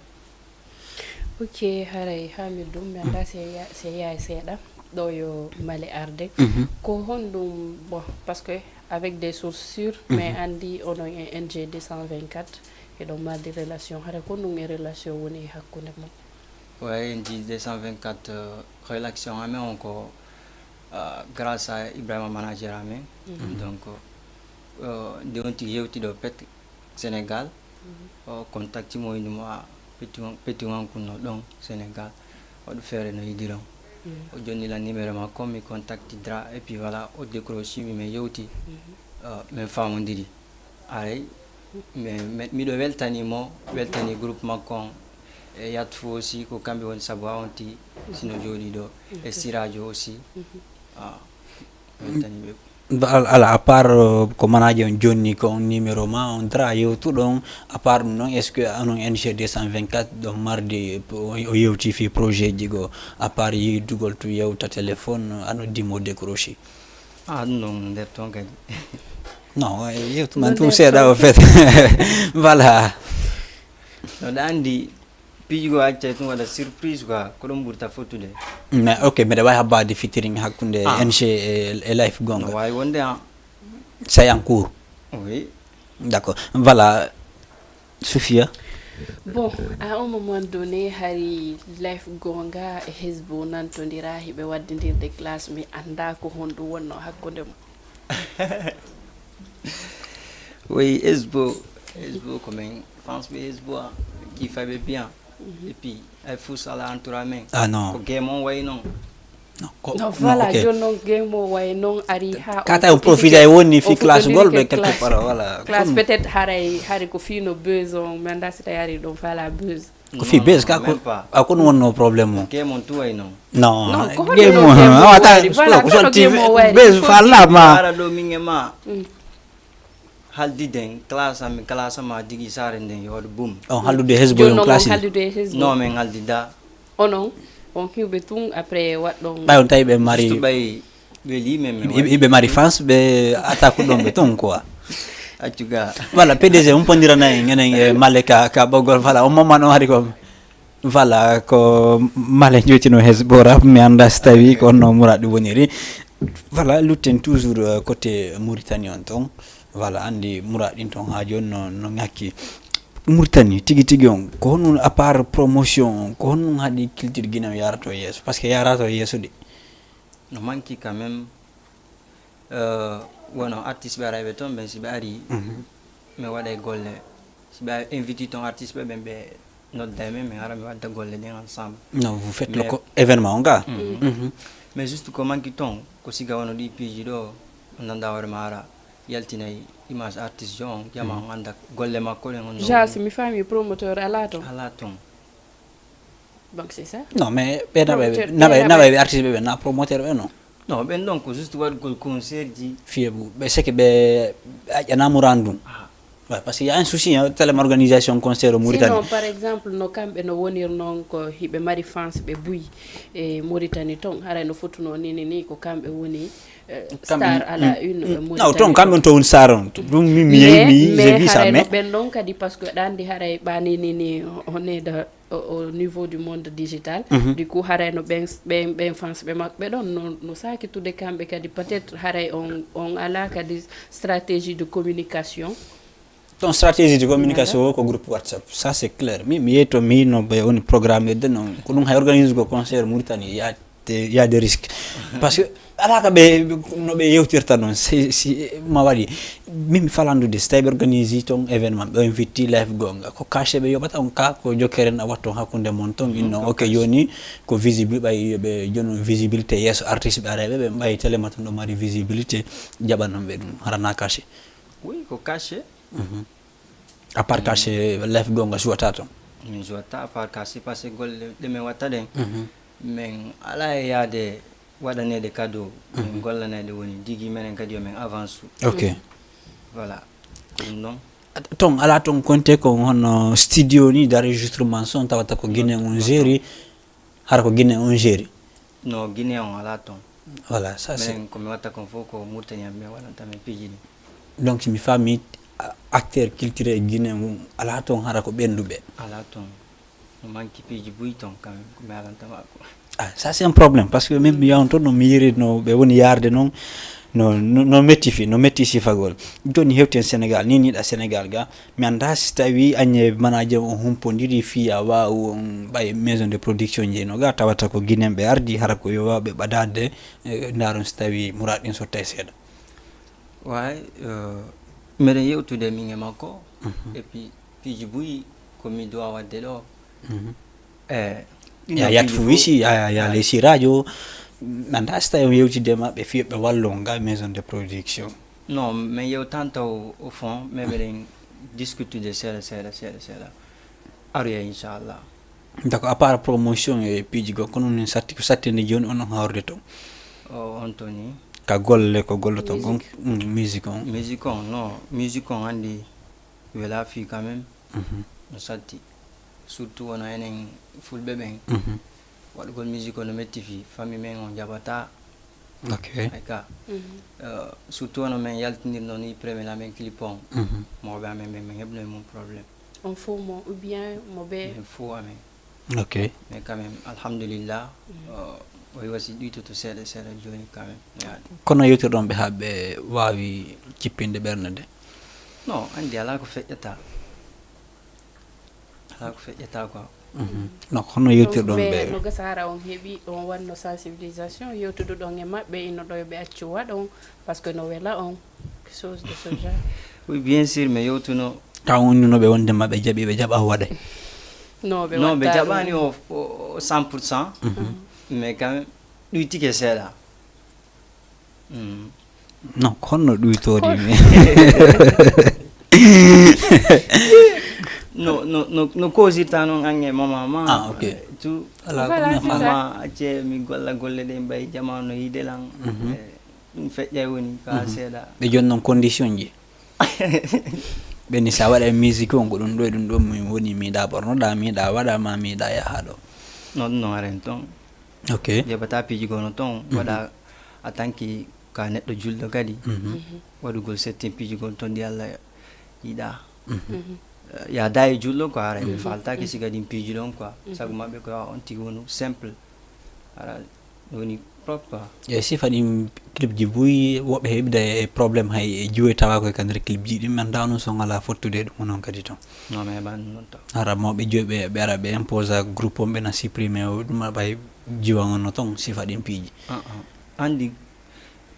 ok haray Hamidou mi anda se ya seeɗa ɗo yo Mali arde ko honɗum bon parce que avec des sources sûres mais andi onon e NG 224 eɗon mardi relation haray ko ɗum e relation woni hakkude mon ouais NG 224 relation amen on ko grâce à Ibrahima manager amen donc de on ti yewtiɗo pet Sénégal contact mo indi mo petit wan kunno don Sénégal o do faire no yidiron o jonni la numéro ma comme mi contacti dra et puis voilà o décroché mi yewti men famondiri ay mi do weltani groupe makon e yat fo aussi ko kambe won sabu awonti sino jodi do e sirajo aussi weltani be ala à part ko manaje on jonni ko numéro ma on tra yewtu don à part non est ce que anon NG 224 do mardi o yewti fi projet jigo à part yi dugol tu yewta téléphone ano dimo décrocher non der ton gadi non yewtu man tout c'est da au fait voilà no dandi pigo acca tun wada surprise quoi ko dum burta fotude mais ok mais da way habba de featuring hakkunde NG et life gonga way wonde c'est en cours oui d'accord voilà Sophia bon à un moment donné hari life gonga e hezbo nan to ndira hibe waddirde classe mi anda ko hondu wonno hakkunde mo oui hezbo comme France be hezbo qui fait bien et puis il faut ça là entourage ah non ko game on way non non voilà jonno game o way non ari ha kata on profite ay woni fi classe gol be quelque part voilà classe peut-être hari ko fino besoin manda sita yari do fala buzz ko fi buzz ka ko akon wonno problème game on tout way non non game o ata ko sorti buzz fala ma ara do mingema haldi den classe ma digi sare den yodo boom haldude hezbo yon classe non men haldi da non on hibe tun après waddo bay on tay be mari bay be li men ibe mari France be attaque dombe ton quoi atuga voilà PDG on pondira na ngenen maleka ka bogol voilà on moment on hari ko voilà ko male njotino hezbo rap mi anda stawi ko no muradi woniri voilà lutten toujours côté Mauritanie on ton voilà andi muradin ton ha jonno no ngakki Mauritanie tigi on ko non à part promotion ko non hadi culture gina yarato yeso parce que yarato yeso di no manki quand même wono artiste be arrivé ton ben si be ari me wada golle si be invité ton artiste be notre dame mais ara me wada golle den ensemble non vous faites le événement nga mais juste comment qui ton ko siga wono di piji do nanda war mara yaltinay image artiste jon yama anda golle makko on ja c'est mi famille promoteur ala ton donc c'est ça non mais nabe artiste be na promoteur be non non ben donc juste wat gol concert ji fiye bu be seke be ajana murandum ouais, parce qu'il y a un souci hein, telle organisation concert au Mauritanie. Sinon par exemple no kambe no wonir non ko hibe mari France be buy e Mauritanie ton haray no fotuno ni ko kambe woni star à la une Mauritanie. Non, ton kambe to un saron. Dum mi j'ai vu ça mais ben donc kadi parce que dandi haray bani ni on est au niveau du monde digital. Du coup haray no ben France be makbe don no saki tout de kambe kadi peut-être haray on ala kadi stratégie de communication. Ton stratégie de communication ko groupe WhatsApp, ça c'est clair. Mi yeto mi no be on programme de non ko dum hay organise ko concert Mauritanie il y a des risques parce que ala ka be no be yewtirta non si ma wadi mi falando de stay organise ton événement be invite live gonga ko caché be yobata on ka ko jokeren a watto hakunde mon ton inno ok yoni ko visible bay be jono visibilité yes artiste be arebe be bay télématon do mari visibilité jabanno be dum harana caché. Oui, ko caché. À part caché live gonga jouata ton. Mi jouata à part caché parce que gol de me wata den. Mais ala ya de wadane de cadeau. Gol la de woni digi menen kadi men avance. OK. Voilà. Non. Ton ala ton konte ko hono studio ni d'enregistrement son tawata ko Guinée on géri har ko Guinée on géri. Non, Guinée on ala ton. Voilà, ça c'est. Mais comme wata kon foko Mauritanie me wala tamé pijini. Donc mi famille acteur culturel guinéen ala ton hara ko bendube ala ton no manki piji buiton quand même ko me alanta mako. Ah, ça c'est un problème parce que même yon ton no miri no be woni yarde non no metti fi fagol joni hewten Sénégal ni da Sénégal ga mi anda stawi anye manager on humpondiri fi awa on bay maison de production je no ga tawata ko guinéen be ardi hara ko yo be badade ndaron stawi muradin so tay seda. Ouais, mais il y a tout de minge mako et puis je bouille comme il doit avoir de l'eau. Il y a tout ici, il y a les radio. Maintenant, c'est un peu de ma be fi be wallonga maison de production. Non, mais il y a autant au fond, mais ben discuter de ça. Aria inshallah. D'accord, à part promotion et puis go kono ni satti ko sattene joni on hawrde to. Oh Anthony. Ka golle ko golloto gon musique on andi wela fi quand même no satti surtout on a enen fulbe ben wad gol musique on metti fi famille men on jabata OK aka surtout on men yaltinir non ni premier la men clip on mo ba men hebno mon problème on faut ou bien mo be faut amen. OK Mais quand même alhamdulillah way wasi duito to sede joni quand même yaade kono yotirdon be habbe wawi cippinde bernade. Non andi ala ko fejjata quoi. No kono yotirdon be no gasara on hebi on wanno sensibilisation yotudo don e mabbe ino do be accu wadon parce que no wela on chose de ce genre. Oui bien sûr mais yotuno tawon no be wonde mabbe jabi be jaba wada. Non be jabani o 100%. Mais quand même lui tike seda. Non kono duitori me. No così tanto anche mama. Ah OK. Tu ala mama ace mi golle de mbay jamano yidelan fejjay woni ka seda. Be jonnon condition ji. Beni sa wada musique on go dum do mi woni mi da borno da mi da wada ma mi da ya hado. Non arenton. OK. Je bata piji gono ton wada atanki ka neddo juldo kadi. Wadugol setti piji gon ton di alla ida. Ya dai jullo ko ara mi falta ke siga dim piji lon quoi. Sagu mabbe ko on tigonu simple. Ara woni propre. Ya si fadi clip ji buy wobe hebda e problème hay juwe tawa ko kan clip ji dum man dawno so ngala fottude dum non kadi ton. Non mais ban non to. Ara mobe jobe be ara be impose groupe on be na supprimer dum bay jiwango no ton si fadi piji. Andi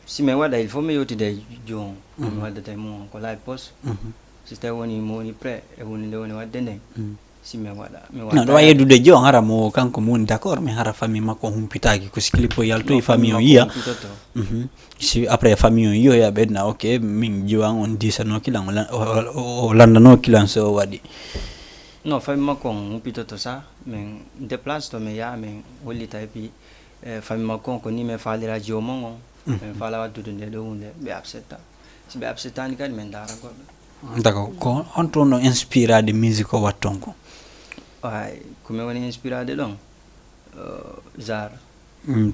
si me wada il faut me yoti de jon mi wada tay mo ko live post. Si sta woni mo ni pre e woni le woni wadde ne. Si me wada no do yedude jon hara mo kanko mo d'accord mais hara famille makko humpitaki ko skilipo yalto e famille on yiya si après famille on yiyo ya bedna OK min jiwan on disano kilan o landano kilan so wadi. No famille makko humpito to sa men déplace to me ya men wolita e pi famille makko ko ni me falira jomo men fala waddude nde ɗo hunde ɓe absetta si ɓe absettani kadi min dara goɗɗo. D'accord, ko on toon no inspirade musique o watton ko? Ay komi woni inspirade ɗon jar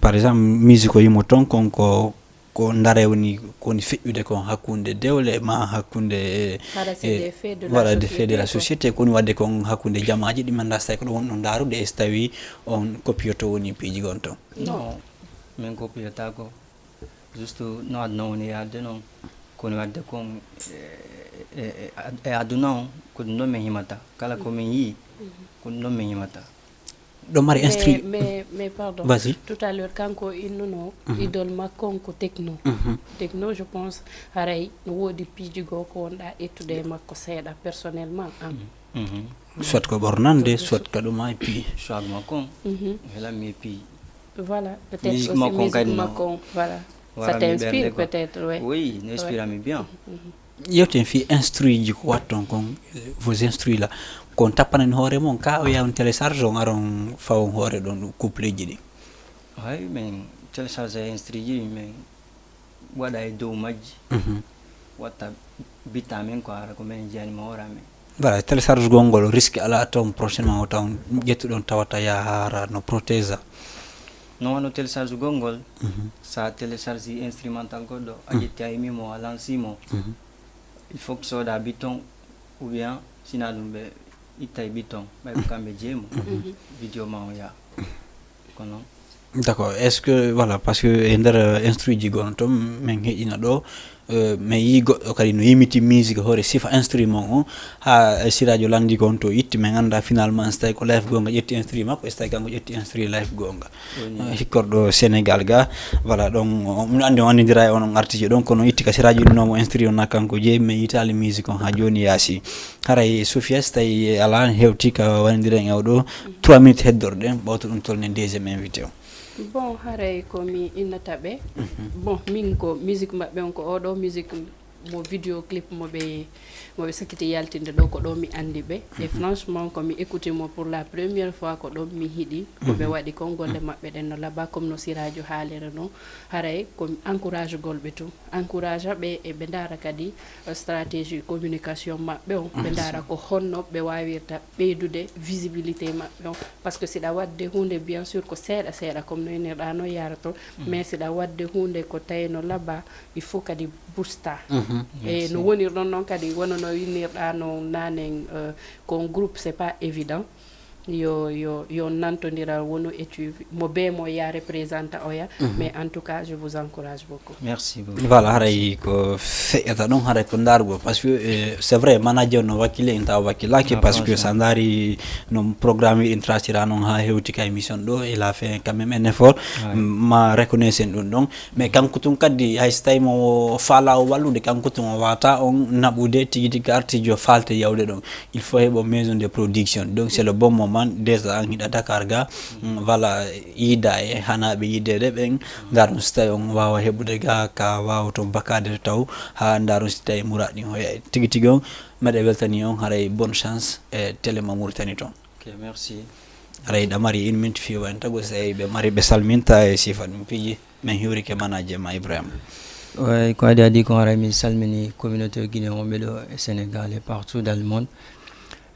par exemple musique o yimo toon kon ko ndare woni koni feƴƴude kon hakkunde dewle ma hakkunde voilà des faits de la société koni wadde kon hakkunde jamaji ɗi manda so tawi ko ɗum wonɗo darude e so tawi on copioto woni piiji gon ton? non min copiyata ko juste no aduna woni yadde noon koni wadde kon e aduna on ko ɗum ɗon min himata kala komin yii ko ɗum ɗon min himata. ɗo mari instru mais pardon, vas-y. tout à l'heure kanko innuno idole makko ko techno techno je pense haray no woodi piiji goo ko wonɗa ettude e makko seeɗa personnellement soit ko ɓornande soit ka ɗuma e pii choix makko helanmi e pii voilà peut-être musique aussi makko musique kadi makko voilà ça warami t'inspire ɓernde quoi. peut-être oui n'inspirami bien yewten fi instruit ji ko watton kon vos instruits là kon tappanen hoore mon ka o yawon télécharge on aron fawon hoore ɗon ɗum couple ji ɗi? hay min télécharge instrit ji min waɗa e dow majji watta bitta min ko ara ko min jiyanima hoore amen. Voilà, télécharge gongol risque ala ton prochainement o taw ƴettuɗon tawata yahara no protésa non wano télécharge gongol sa télécharge instrumental goɗɗo a ƴetti a yimimo a lansimo il faut que soda biton ou bien sina ɗum ɓe itta e biton ɓay ko kamɓe jeemo vidéo ma o yaa ko noon. D'accord, est ce que voilà parce que e nder instruit ji gono toon min heƴƴina ɗo mi yi goɗɗo kadi no yimiti musique hoore sifa instrument o ha siradio landi kon to itti min anda finalement so tawi ko life gonga ƴetti instruit makko so tawi kanko ƴetti instruit life gonga hikkorɗo Sénégal ga voilà donc min andi on andidira e onon artiste ɗon kono itti ka siradio innoma instruit o na kanko jeeyi min yitali musique on ha joni yaasi haray Sophia so tawi ala hewti ka wondiren e oɗo 3 minutes heddorɗen ɓawto ɗum tolnen deuxiéme invité o. bon haray komi innata ɓe bon min ko musique maɓɓe on ko oɗo musique mo vidéo clip moɓe sakkiti yaltinde ɗo ko ɗo mi andi ɓe et franchement komi écouté mo pour la première fois ko ɗon mi hiiɗi koɓe waɗi kon golle maɓɓe ɗen no laaɓa comme no siradio haalira noon haray komi encourage golɓe to encourage ɓe e ɓe daara kadi stratégie communication maɓɓe on ɓe daara ko honno ɓe wawirta ɓeydude visibilité maɓɓe on par ce que siɗa wadde hunde bien sûr ko seeɗa seeɗa comme no inirɗa no yarato mais siɗa wadde hunde ko tawi no laaɓa il faut kadi boosta e no wonirɗon noon kadi wono no winirɗa no nanen kon groupe c'est pas évident yo nantodira wono étude mo be mo ya représenta oya mais en tout cas je vous encourage beaucoup. Merci beaucoup. Voilà haray ko feƴƴata ɗum haray ko dargo parce que c'est vrai manager no wakkile en tawa wakkilaki parce que sa daari no programme ɗin tracira noon ha hewti ka émission ɗo il a fait quand même un effort ma reconnaissance ɗum ɗon mais kanko tun kadi hay so tawi mo faala o wallude kanko tun o wata on naɓude tigi tigi artijo falte yawde ɗon il faut heɓo maison de production donc c'est le bon moment déjà an hiɗa Dakar ga voilà yiida e hanaɓe yiidede ɓen daron so tawi on wawa heɓude ga ka wawato bakade taw ha daron so tawi muraɗin hoya tigui tigui on meɗe weltani on haray bonne chance e télé ma Mauritanie toon. Ok, merci. haray ɗa mari une minute fiwa en tago so tawi ɓe mari ɓe salminta e sifa ɗum piiji min hiwrike manaje ma Ibrahima. Ouais, ko adi ko haray mi salmini communauté guinéen wonɓe ɗo e Sénégal et partout dans le monde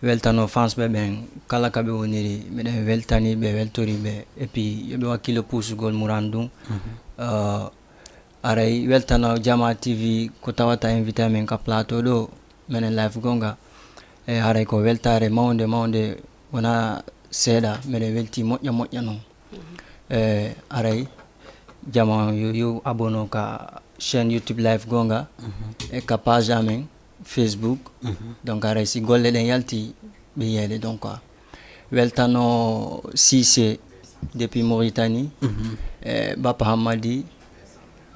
weltano France ɓe ɓen kala kaɓe woniri miɗen weltani ɓe weltori ɓe et puis yoɓe wakkilo puusugol Mourandou aray weltano Jama TV ko tawata invité amen ka plateau ɗo minen live gonga e haray ko weltare mawde mawde wona seeɗa miɗen welti moƴƴa moƴƴa noon e aray Jama yo abono ka chaîne YouTube live gonga e ka page amen Facebook donc aray si golle ɗen yalti ɓe yeede donc quoi weltano Cissé depuis Mauritanie Bapa Hammadi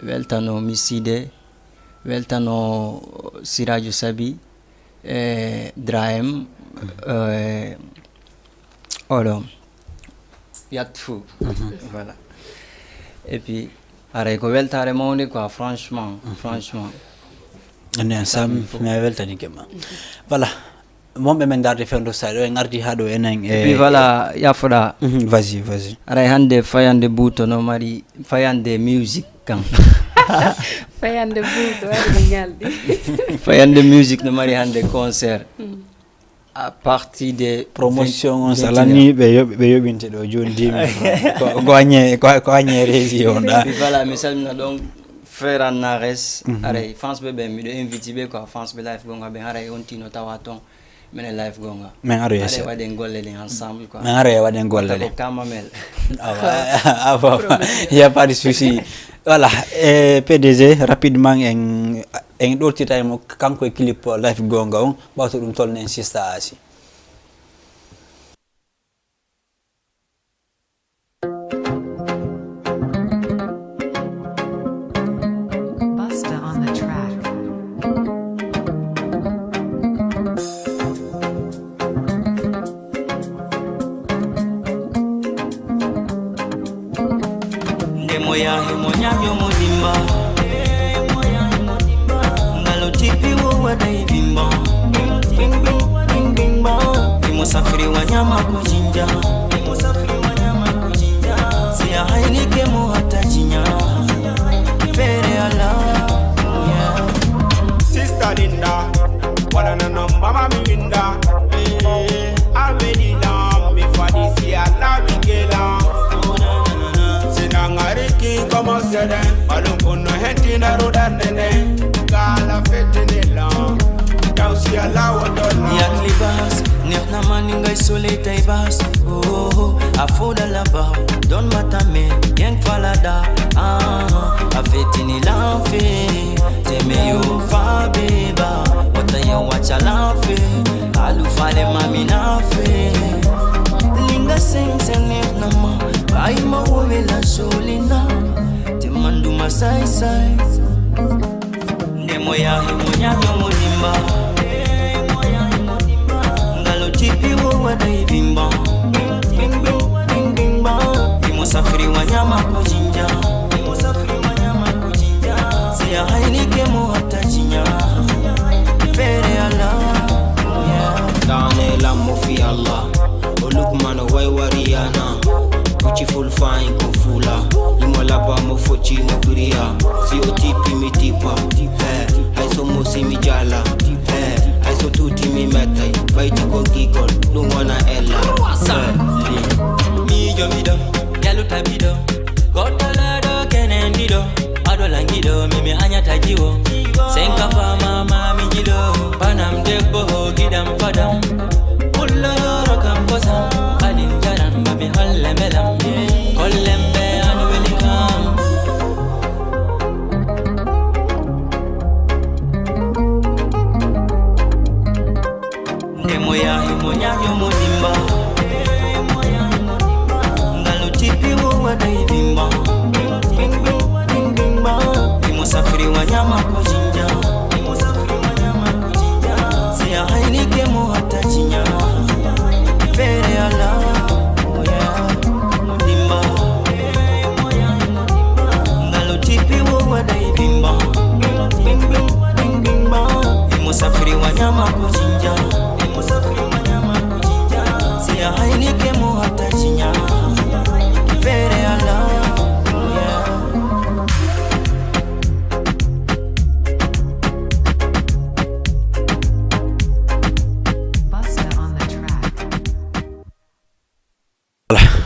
weltano Misside weltano Siradio Sabi Drahem oɗo Yatfou voilà et puis aray ko weltare mawde quoi franchement enen sam mi weltanike ma voilà momɓe men darde fewndo saɗo en ardi ha ɗo enen et puis voilà yafoɗa vas-y aray hande fayande buuto no mari fayande musique kan fayande buuto waɗi ñalɗi fayande musique no mari hande concert à partir des promotion on salani ɓe yoɓinte ɗo joni 10 000 ko añe rési on ɗa voilà mi salmina ɗon frère Anares aray France ɓe ɓen miɗo invité ɓe quoi France ɓe live gonga ɓen aray on tino tawa ton minen live gonga men aro yese waɗen golle ɗen ensemble quoi men aro waɗen golle ɗen kamamel y a pas de souci voilà PDG rapidement en ɗortitaymo kanko e clip live gonga on ɓawto ɗum tolnen sista Asi. Busta on the track. Ndemo ya himonyanyo mudimba ngalo tipi wo wadai bimba musafiri wa nyama kuchinja siya hainike mo hata chinya pere ala Sister Linda, wanna know mama mi winda. I really love me for this year, love me gela. Sinangariki como se den, balunguno henti na roda nene. Gala fete nela, dausi ala wadola. ya klibas nefna maninga soleil taibas oh afoda là-bas don matame yang falada afetini lanfe temeyo fa beba otaya wacha lanfe alufale mami nafe linga seng nefna ma bai ma wowe la solina temandu masai sai ndemo ya himonyanyo mudimba tipi wo wadai bimba musafiri wa nyama kuchinja siya hainike mo hata chinya pere ala Dane la mofi Allah Olukmano wai wariana Uchi full fine kufula Imola ba mo fochi nguria Si otipi mi tipa Aiso musi mi jala Aiso tuti mi metai Baiti ko kikon Lungwana ella mi jomido yalu tabido gotolado kenendido adolangido mimi anyatajiwo senka fama mami jido panam debbo gidam fadam ulloro kam kosam alin jaran mami halle melam kollembe anu welikam ndemo ya himonyanyo mudimba ngalo tipi wo wadai bimba musafiri wa nyama kuchinja siya hainike mo hata chinya pere ala mudimba ngalo tipi wo wadai bimba musafiri wa nyama kuchinja siya hainike mo hata chinya pere ala Busta on the track.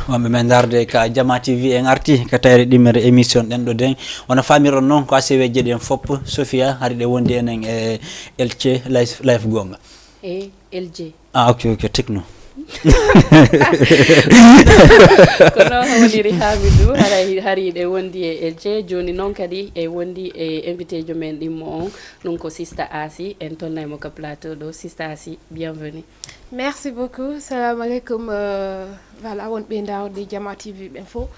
wonɓe men darde ka Jama TV en arti ka tawre ɗimmere émission ɗen ɗo den wona famiron noon ko aseweje ɗen fopp Sophia hari ɗe wondi enen e elce life gonga e LJ ok techno kono woniri Hamidou hariɗe wondi e LJ joni noon kadi e wondi e invité jo men ɗimmo on ɗum ko Sista Asi en tonnaymo ka plateau ɗo Sista Asi bienvenue. Merci beaucoup. Salam alaikum. Voilà, on est dans les Jama TV info.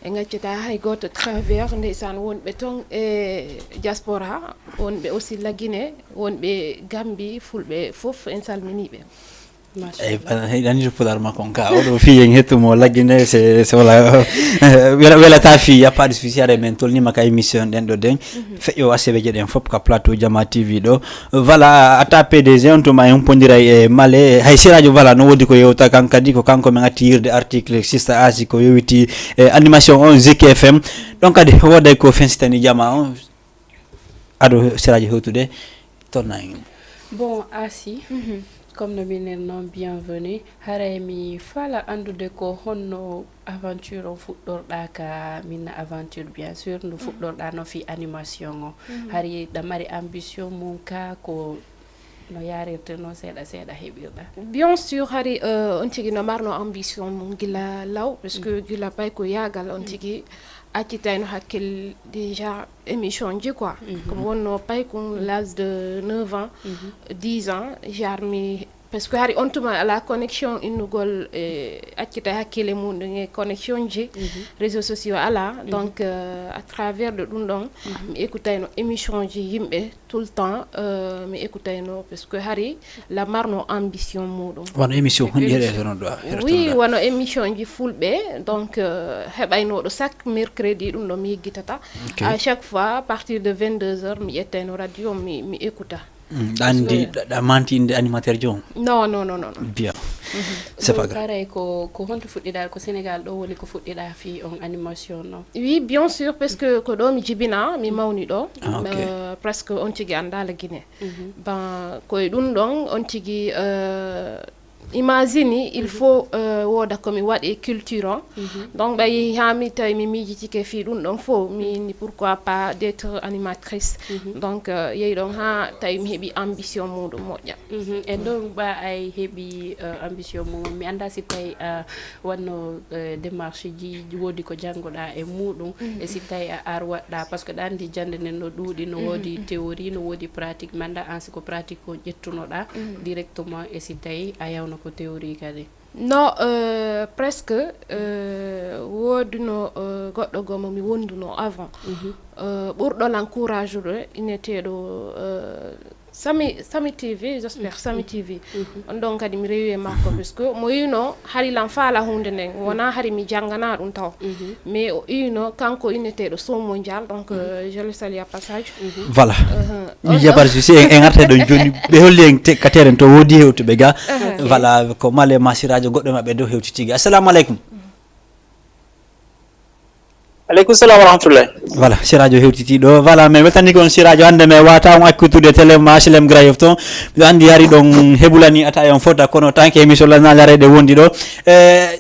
En gaccata hay goto travers ndeysan wonɓe ton e diaspora wonɓe aussi la Guinée wonɓe Gambie fulɓe fof en salminiɓe. dani to pular makon ka o do fi yen hetumo lagine c'est wala wala ta fi ya pas de souci are men tolni maka émission den do den fe yo asebe je den fop ka plateau Jama TV do voilà ata PDG on to ma on pondira e male hay sirajo voilà no wodi ko yewta kankadi ko kanko men attir de article sista asi ko yewiti animation on Zik FM donc adi woday ko fenstani Jama on ado sirajo hewtude tonna bon asi comme no minen non bienvenue harami fala andude ko honno aventure on fuddorda ka min aventure bien sûr no fuddorda no fi animation o hari da mari ambition mun ka ko no yarirte no seda hebirda bien sûr hari on tigi no marno ambition mun gila law parce que gila pay ko yagal on tigi akitayno hakkel déjà émission ji quoi comme wonno pay kon l'âge de 9 ans 10 ans jarmi parce que hari on tuma la connexion innugol akkita hakkile mun nge connexion ji réseaux sociaux ala donc à travers de dum don mi écoutayno émission ji yimbe tout le temps mi écoutayno parce que hari la marno ambition mudum wano émission on yere non do oui wano émission ji fulbe donc hebayno do chaque mercredi dum do mi gitata à chaque fois à partir de 22h mi ettayno radio mi écouta Andi da manti inde animateur jon non bien c'est pas grave pareil ko honto fuddida ko Sénégal do woni ko fuddida fi on animation non oui bien sûr parce que ko do mi jibina mi mawni do presque on tigi andala Guinée ben ko dum don on tigi imagine il faut woda komi wadi culture donc bay hami tay mi miji tike fi dum don fo mi pourquoi pas d'être animatrice donc yey don ha tay mi hebi ambition mudum modja et donc ba ay hebi ambition mum mi anda si tay wonno démarche ji wodi ko jangoda e mudum e si tay ar wadda parce que dandi jande nen no dudi no wodi théorie no wodi pratique manda ansi ko pratique ko jettunoda directement e si tay ayawno ko théorie kadi non presque woduno goddo gomo mi wonduno avant burdo l'encourage do inetedo Sami TV j'espère Sami TV on donc kadi mi rewi makko parce que mo yino hari lan faala hunde nen wona hari mi jangana dum taw mais yino kanko inetedo son mondial donc je le salue à passage voilà ni jabar ci en arte do joni be holli en kateren to wodi hewtube ga voilà ko male masirajo goddo mabbe do hewtitigi assalamu alaikum aleykum salam wa rahmatullah voilà sirajo hewtiti do voilà mais weltani kon sirajo hande me wata on akkutude télé HLM Grayef ton do andi yari don hebulani ata on fota kono tanke émission la nalarede wondi do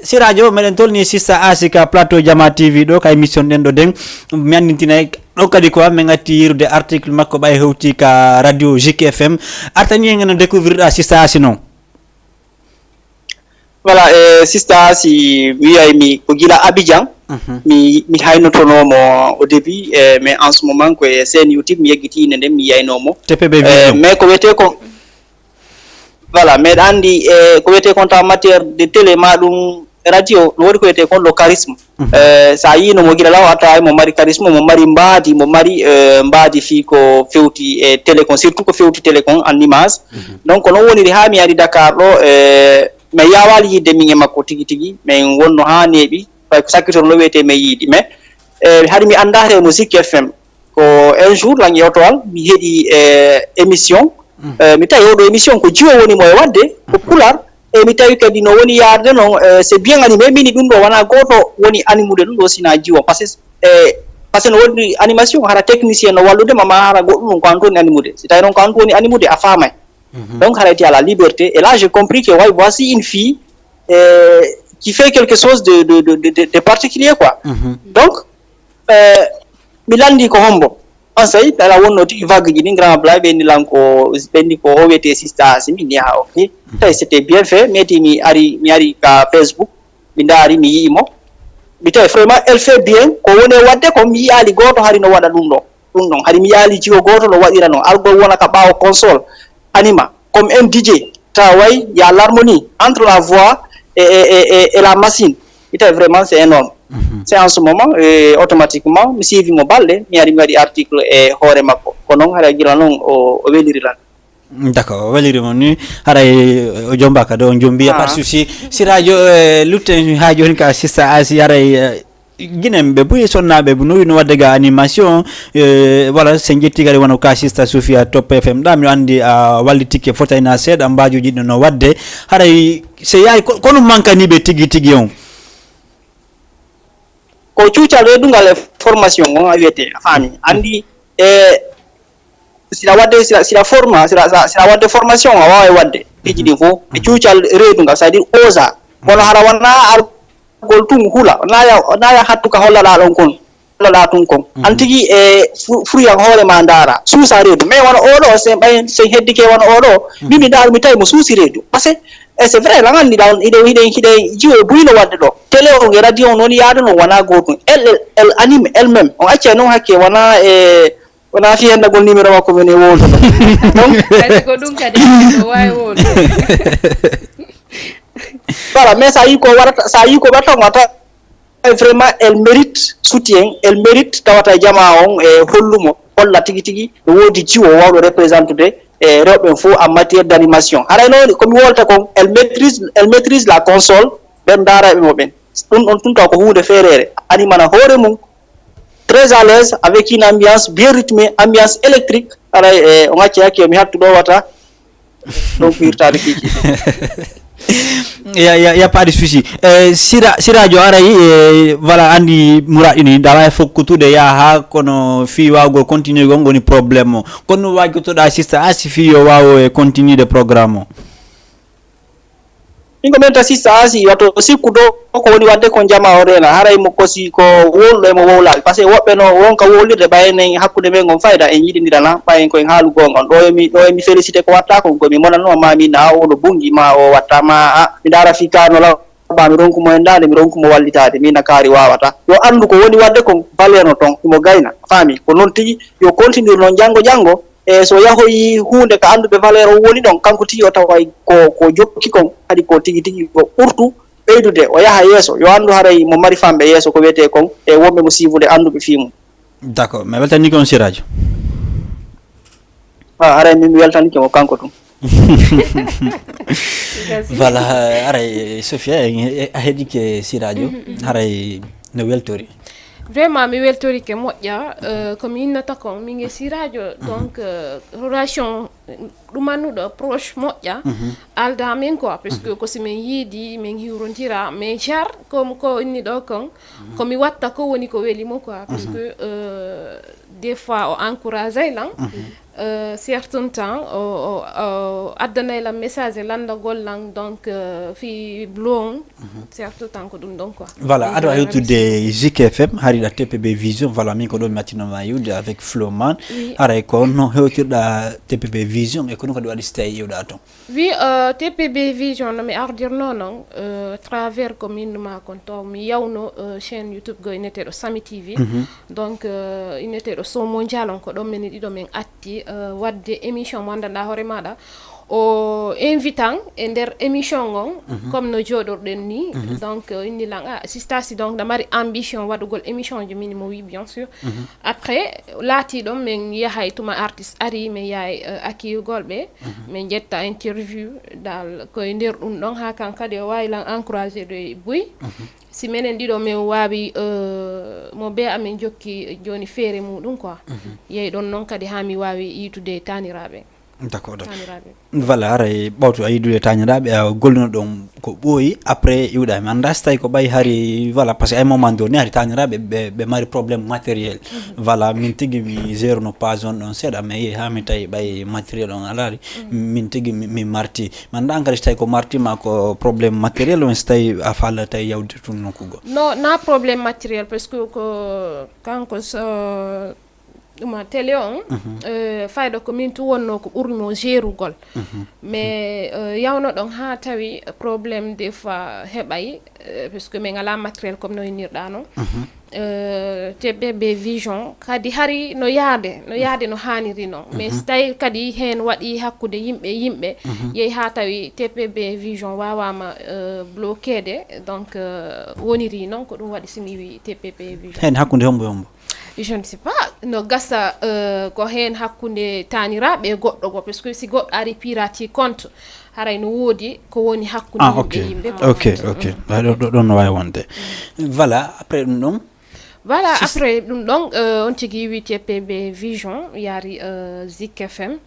sirajo meden tolni sista Asika plateau Jama TV do ka émission den do den mi andintina do kadi ko men ngati yirde article makko bay hewti ka radio Zik FM artani ngena découvrir a sista Asino voilà sista si mi ko gila Abidjan mi haynotonomo au début mais en ce moment ko sen YouTube mi yegiti ne dem mi yaynomo TPB mais ko wete ko voilà mais andi ko wete ko en matière de télé madum radio no wodi ko wete ko lo charisme sa yino mo gila law ata mo mari charisme mo mari mbadi fi ko fewti télé kon surtout ko fewti télé kon en image donc no woni ha mi ari Dakar do mais yawali yidde mi makko tigi mais wonno ha nebi sakito no wete me yidi mais hari mi andare no Zik FM ko un jour la nyotol mi hedi émission mi tawi odo émission ko jiwo woni mo wadde ko pular e mi tawi kadi no woni yarde non c'est bien animé mini dum do wana goto woni animude dum do sina jiwo parce que no woni animation hara technicien no wallude mama hara goddum ko antoni animude si tawi non ko antoni animude a famay donc hara ti ala liberté et là j'ai compris que voici une fille qui fait quelque chose de particulier quoi donc milandi ko hombo on sait la wonno ti vague ji ni grand bla be ni lanko bendi ko o wete sister simi ni ha ok c'était bien fait mais mi ari ka Facebook mi ndari mi yimo mi tay vraiment elle fait bien ko woni wadde ko mi ali goto hari no wada dum don hari mi ali jiwo goto no wadira no algo wona ka bawo console anima comme un DJ travail il y a l'harmonie entre la voix et la machine vraiment c'est énorme c'est en ce moment automatiquement mi sivi mo balle mi ari article e hore makko ko non hara gila non o weliri lan D'accord, walirimo ni haray o jombaka do jombi ya pas souci si radio lutten ha joni ka sista asi haray ginembe buye sonnabe bu no wadde ga animation voilà sen jetti gari wono ka sista Sofia Top FM dam yo andi wallitike fotayna sed ambaaju jiddo no wadde haray se yaay kono mankani be tigi on ko cuucal redungal formation on awete fami andi sila wadde formation a wawa wadde piji ɗin fo e cuucal redungal c'est à dire osa kono hara wonna gol tum hula naya hattuka hollala ɗon kon hollala tun kon an tigi fruyan hoore ma ndara suusa reedu mais wona oɗo sen heddike wona oɗo mimi ndar mi tawi mo suusi reedu par ce que c'est vrai la ngandi dawn hiɗe jiwo buyno wadde ɗo télé o e radio noon yaade no wona gotum elle anime elle même on acca noon hakke wona fiyendagol numéro makko mene wonto donc ko ɗum kadi o wawi wonde voilà mais sa yi ko watta wata vraiment elle mérite soutien elle mérite tawata jama on e hollumo holla tigi no wodi jiwo wawɗo représentude e rewɓe fo en matière d'animation haray noon komi wolta kon elle maîtrise la console ɓen daraɓe mo ɓen ɗum ɗon tumtaw ko hunde feerere animana hoore mum très à l'aise avec une ambiance bien rythmée ambiance électrique haray on acci hakke mi hattu ɗo wata donc wirtade kiki y a pas de souci sirajo aray voilà andi muradini dawa fokkutude ya ha kono fi wawgo continuer gon goni problème o kono wajjotoɗa sista asi fi yo wawo continuer de programme o min ko menta sista asi wato sikkudo ko woni wadde kon jama o rena haray mo kosi ko wolɗo e mo wowlal par ce que woɓɓe no wonka wolirde ɓaynen hakkude men gon fayda en yiɗidirana ɓayen koyen haalu gongon ɗo emi félicité ko watta ko gomi monanno ma min a oɗo bungi ma o watta ma mi dara fi kano laɓa mi ronkumo en dande mi ronkumo wallitade mina kaari wawata yo andu ko woni wadde kon valeur no ton imo gayna faami ko noon tigi yo continue noon janggo e so yahoyi hunde ko anduɓe valeur o woni ɗon kanko tigi o taway ko jokki kon kadi ko tigi ko ɓurtu ɓeydude o yaha yeeso yo andu haray mo mari famɓe yeeso ko wiyete kon e wonɓe mo siivude anduɓe fiimum d'accord mais weltanike on siradio haray min mi weltanike mo kanko tum voilà haray Sofia a heeɗike siradio haray no weltori vraiment mi weltorike moƴƴa komi innata kon min e siradio donc relation ɗumannuɗo proche moƴƴa alda min quoi parce que ko simin yiidi min hiwrondira mais jar comme ko inni ɗo kon komi watta ko woni ko welimo quoi parce que des fois o encourage ay lan certain temps o addanay la message e landagol lan donc fi blong certain temps ko ɗum ɗon quoi voilà aɗa yewtude Zik FM hariɗa TPB Vision voilà min ko ɗo mi accinoma yiwde avec Floman aray ko no hewtirɗa TPB Vision e kono kadi waɗi so tawi ƴewɗa toon oui TPB Vision no mi ardirno noon travers ko minnuma kon to mi yawno chaîne YouTube go inneteɗo Sami TV donc inneteɗo Sow Mondial on ko ɗon min ɗiɗo min atti wadde émission mo andanɗa hoore maɗa o invitant e nder émission on comme no jooɗorɗen ni donc inni lan sista si donc da mari ambition waɗugol émission ji min mo wi bien sûr après laati ɗon min yahay tuma artiste ari min yahay akkiyugol ɓe min ƴetta interview dal koye nder ɗum ɗon ha kan kadi o wawi lan encouragé de Buy si menen ɗiɗo min wawi mo be amin jokki joni feere muɗum quoi yeyi ɗon noon kadi ha mi wawi yitude taniraɓe d'accord voilà aray ɓawto a yidude tañiraɓe a golluno ɗon ko ɓooyi après iwɗa mi anda so tawi ko ɓay hari voilà par ce que ay moment donné hari tañiraɓe ɓe mari probléme matériel voilà min tigui mi gère no page on ɗon seeɗa mais yeehi ha mi tawi ɓay matériel on alari min tigui mi marti mi anda kadi so tawi ko martima ko probléme matériel on so tawi a faala tawi yawde tun nokkugo non na probléme matériel parce que ko kanko so ɗuma télé on fayda ko min tu wonno ko ɓurmo gérugol mais yawno ɗon ha tawi probléme des fois heɓay puisque min ala matériel comme no innirɗa noon TPB Vision kadi hari no yaade no haniri noon mais so tawi kadi hen waɗi hakkude yimɓe yeehi ha tawi TPB Vision wawama bloquede donc woniri noon ko ɗum waɗi simi wi TPB Vision hen hakkude hombo je ne sais pas no gassa ko hen hakkunde taniraɓe e goɗɗo go parce que si goɗɗo ari pirati compte haray no woodi ko woni hakkunde yimɓe ok ɗon no wawi wonde voilà après ɗum ɗon voilà après ɗum ɗon on tigui wi TPB Vision yaari Zik FM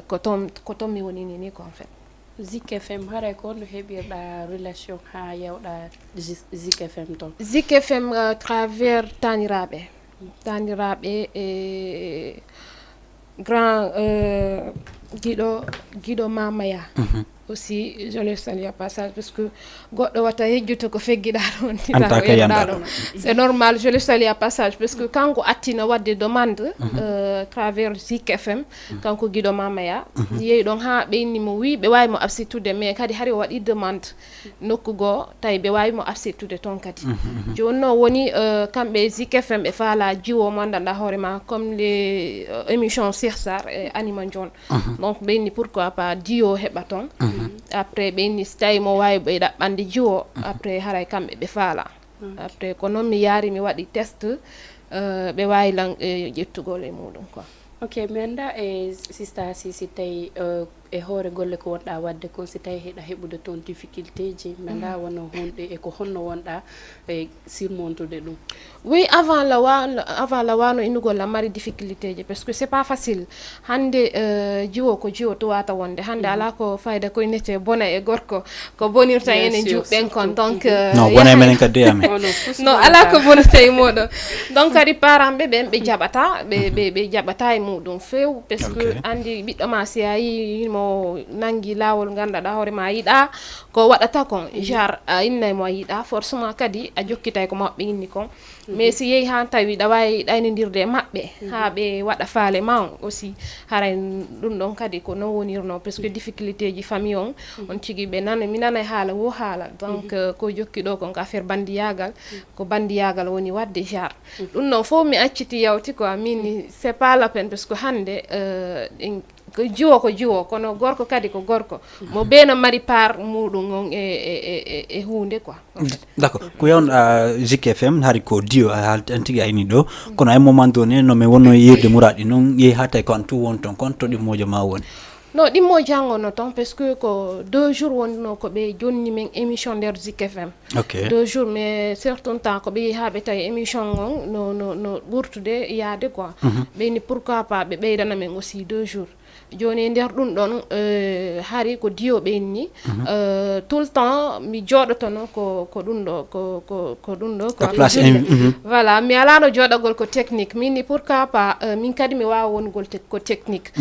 ko ton mi woni ni ko en fait Zik FM haray ko no heɓirɗa relation ha yewɗa Zik FM ton Zik FM travers taniraɓe e grand guiɗo Mamaya aussi je le salue à passage parce que goɗɗo wata yejjuto ko feggiɗa ɗon ɗon c'est normal je le salue à passage parce que kanko attina wadde demande travers Zik FM kanko guiɗo Mamaya yeeyi ɗon ha ɓeyni mo wi ɓe wawi mo absitude mais kadi hari o waɗi demande nokku goo tawi ɓe wawi mo absitude toon kadi joni noon woni kamɓe Zik FM ɓe faala jiwo mo andanɗa hoorema comme les émission Cheikh Sarr e Anima Dione donc ɓeyni pourquoi pas jiwo heɓa toon après ɓeyni so tawi mo wawi ɓe ɗaɓɓande jiwo après haray kamɓe ɓe faala après ko noon mi yaari mi waɗi test ɓe wawi lan ƴettugol e muɗum quoi ok mi anda e sista si tawi e hoore golle ko wonɗa wadde ko si tawi heɗa heɓude toon difficulté ji mi anda wono hunde e ko honno wonɗa e surmontude ɗum oui avant la wano innugol mari difficulté ji parce que c'est pas facile hande jiwo ko jiwo to wata wonde hande ala ko fayda koye nete bona e gorko ko bonirta enen juɓɓen kon donc non bona menen kadi amen non ala ko bonata e moɗon donc kadi parent ɓe ɓe jaɓata ɓe jaɓata e muɗum few parce que andi ɓiɗɗo ma si a yi mo nangi lawol gandaɗa hoore ma yiɗa ko waɗata kon genre a innay mo a yiɗa forcément kadi a jokkitay ko maɓɓe inni kon mais si yeehi han tawi ɗa wawi ɗaynodirde maɓɓe ha ɓe waɗa faale ma on aussi haray ɗum ɗon kadi ko non wonirno parce que difficulté ji famille on tigui ɓe nana mi nanay haala wo haala donc ko jokki ɗo kon ko affaire bandiyagal ko bandiyagal woni wadde genre ɗum noon fof mi acciti yawti quoi min c'est pas la peine parce que hande ko jiwo kono gorko kadi ko gorko mo beeno mari part muɗum on e hunde quoi d'accord ko yewno Zik FM hari ko dio an tigui ayni ɗo kono ay moment donné no mi wonno yirde muraɗi noon yeehi ha tawi ko an tu won ton kon to ɗimmojo ma woni non ɗimmo jangono ton parce que ko 2 jours wonno ko ɓe jonni men émission nder Zik FM 2 jours mais certain temps ko ɓe yeehi ha ɓe tawi émission on no ɓurtude yaade quoi ɓeyni pourquoi pas ɓe ɓeydana men aussi 2 jours joni nder ɗum ɗon hari ko diyo ɓenni tout le temps mi joɗotono ko ɗum ɗo ko ɗum ɗo ko voilà mi alano joɗagol ko technique minni pourquoi pas min kadi mi wawa wongol ko technique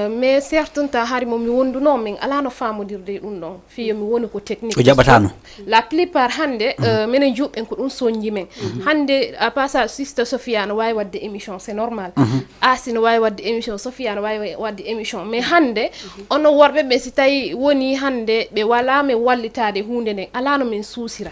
mais certain temps hari mo mi wonduno min alano famodirde ɗum ɗon fiyo mi woni ko technique o jaɓatano la plupart hande minen juɓɓen ko ɗum soñji men hande à passage sister Sophia no wawi wadde émission c'est normal Asi no wawi wadde émission Sophia no wawi wadde émission mais hande ono worɓe ɓe si tawi woni hande ɓe wala min wallitade hunde nden alano min suusira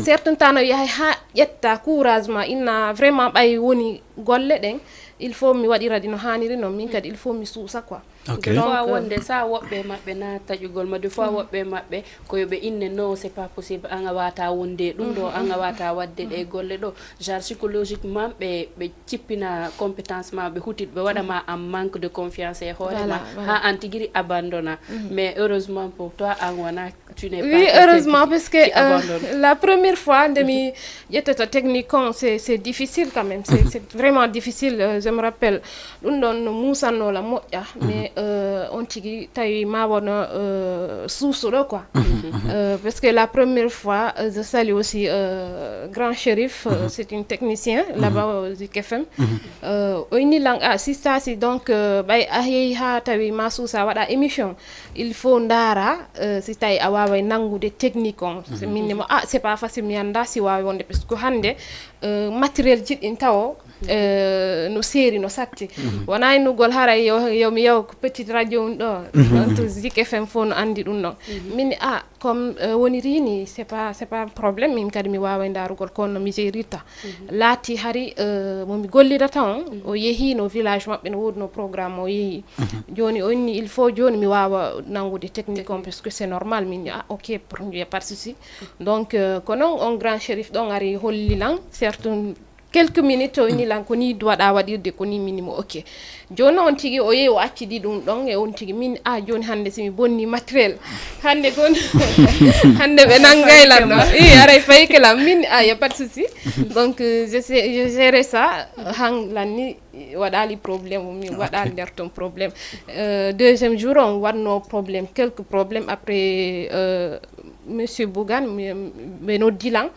certain temps no yahay ha ƴetta courage ma inna vraiment ɓay woni golle ɗen il faut mi waɗira ɗi no haniri noon min kadi il faut mi suusa quoi des fois wonde sa woɓɓe maɓɓe na taƴugol ma des fois woɓɓe maɓɓe ko yoɓe inne non c'est pas possible an a wata wonde ɗum ɗo an a wata wadde ɗe golle ɗo genre psychologiquement ɓe cippina compétence ma ɓe hutid ɓe waɗama en manque de confiance e hoorema ha an tigui abandonna mais heureusement pour toi an wona tu n'es pas oui heureusement parce que la première fois nde mi ƴettata technique on c'est difficile quand même c'est vraiment difficile je me rappelle ɗum ɗon no musannola moƴƴa mais on tigui tawi ma wona suusuɗo quoi parce que la première fois je salue aussi grand Chérif c'est un technicien là-bas au Zik FM o inni lang sistasi donc ɓay a yeehi ha tawi ma suusa waɗa émission il faut ndara si tawi a wawa nangude technique on minnimo c'est pas facile mi anda si wawi wonde parce que hande matériel jiɗɗin tawo no seeri no satti wona innugol haray yomi yew ko petite radio ɗo ɗon to Zik FM fo no andi ɗum ɗon min comme woniri ni c'est pas probléme min kadi mi wawa darugol kono mi gérita laati hari momi gollidata on o yeehi no village mabɓe no wodi no programme o yeehi joni o inni il faut joni mi wawa nangude technique on parce que c'est normal min ok pour pas de souci donc ko non on grand Chérif ɗon ari hollilan certain quelques minutes o ni lan ko ni waɗa waɗirde ko ni minimo ok joni on tigi o yehi o accidi ɗum ɗon e on tigi min joni hande simi bonni matériel hande gon hande ɓe nanggaylan ɗo aray fayi kelam min y a pas de souci donc je géré ça han lanni waɗali probléme min waɗali nder ton probléme deuxième jour on waɗno probléme quelques problèmes après monsieur Bougane ɓe noddi lan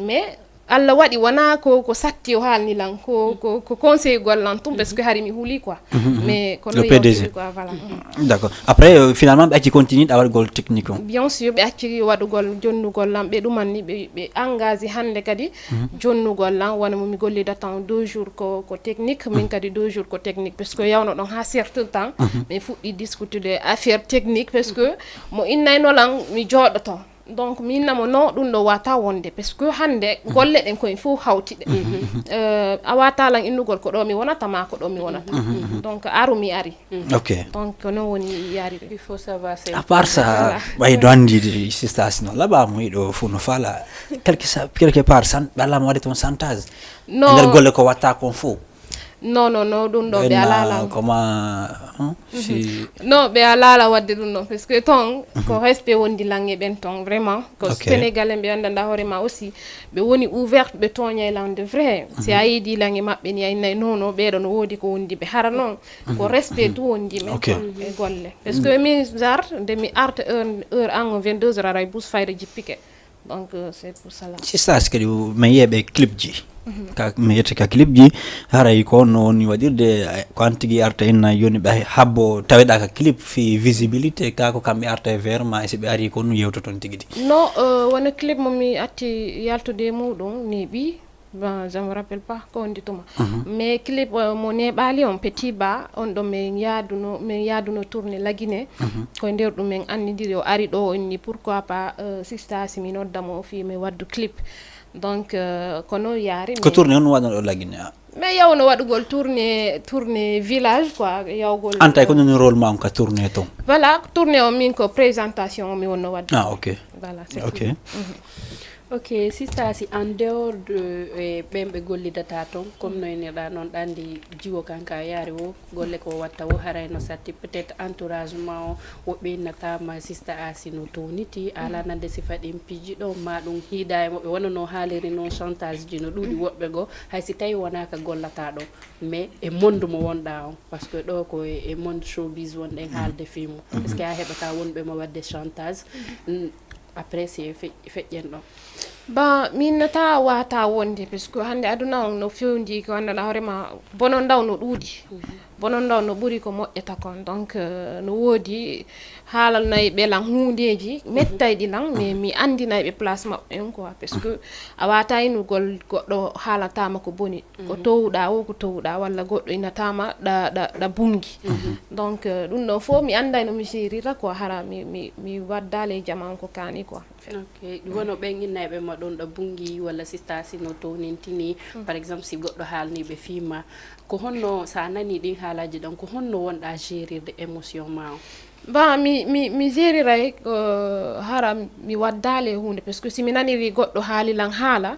mais Allah waɗi wona ko satti o haalni lan ko conseil gollan tum parce que hari mi huuli quoi mais kono PDG quoi voilà d'accord après finalement ɓe acci continue ɗa waɗgol technique on bien sûr ɓe acci waɗugol jonnugol lan ɓe ɗumanni ɓe engagé hande kadi jonnugol lan wona momi gollida tan 2 jours ko technique min kadi 2 jours ko technique parce que yawno ɗon ha certain temps min fuɗɗi discutude affaire technique parce que mo innayno lan mi jooɗoto donc min namo non ɗum ɗo wata wonde parce que hande golle ɗen koye fof hawtiɗe a wata lan innugol ko ɗo mi wonata ma ko ɗo mi wonata donc aru mi ari ok donc non woni yarire il faut savoir c'est à part ça ɓaydo andide sistas no laɓamo yiɗo fo no faala quelque part ɓe allama waɗe toon chantage nder golle ko watta kon fof non ɗum ɗo ɓe alala comment non ɓe alala wadde ɗum ɗon parce que ton ko respect wondi langue ɓen ton vraiment ko sénégalais ɓe andanda hoorema aussi ɓe woni ouverte ɓe toñay lande vrai si a yiidi langue maɓɓe ni a innayi non ɓeɗo no woodi ko wondi ɓe hara noon ko respect du wondi men e golle parce que min jar nde mi arta heure an 22 heures aray bus fayre jippike donc c'est pour cela sistas kadi mi yeeɓe clip ji mi yetta ka clip ji haray ko no woni waɗirde ko an tigui arta inna joni ɓe habbo taweɗa ka clip fi visibilité ka ko kamɓe arta e vers ma si ɓe ari ko nu yewta toon tigui non wona clip momi atti yaltude muɗum neeɓi ben je me rappelle pas ko wondi tuma mais clip mo neɓali on petit ba on ɗo min yaaduno tourné laguine koye nder ɗum min annidiri o ari ɗo inni pourquoi pas sista simi noddamo o fi mi waddu clip donc kono yaari ko tourné on waɗno ɗo laguine mais yawno waɗugol tourné village quoi yawgol antay ko noni rôle ma on ka tourné toon voilà tourné o min ko présentation o mi wonno waddu ok voilà c'est ok ok sista si en dehors de ɓen ɓe gollidata toon comme no eniɗa noon ɗandi jiwo kanka yaari o golle ko watta o harayno satti peut être entourage ma o woɓɓe innatama sista asino towniti ala nande si faɗin piiji ɗo ma ɗum hiida e moɓe wonano haaliri noon chantage ji no ɗuuɗi woɓɓe goo hay si tawi wonaka gollata ɗo mais e monde mo wonɗa on par ce que ɗo ko e monde showbiz wonɗen haalde film est ce que a heɓata wonɓe mo wadde chantage après c'est feƴƴen ɗon ba min nata wata wonde parce que hande aduna on no fewndi ko andana hoorema bonon daw no ɗuuɗi bonon daw no ɓuuri ko moƴƴata kon donc no woodi haalalnayi ɓe lan hundeji mettay ɗi lan mais mi andinayi ɓe place maɓɓe en quoi parce que a wata inugol goɗɗo haalatama ko boni ko towuɗa o ko towuɗa walla goɗɗo inatama ɗa bungi donc ɗum ɗo fof mi anday no mi gérira quoi hara mi waddale jaman ko kani quoi ok wono ɓen innayɓe ma ɗon ɗo bungi walla sista sino townintini par exemple si goɗɗo haalniɓe fima ko honno sa nani ɗin haalaji ɗon ko honno wonɗa gérirde émotion ma o ba mi gériray hara mi waddale hunde parce que si mi naniri goɗɗo haalilan haala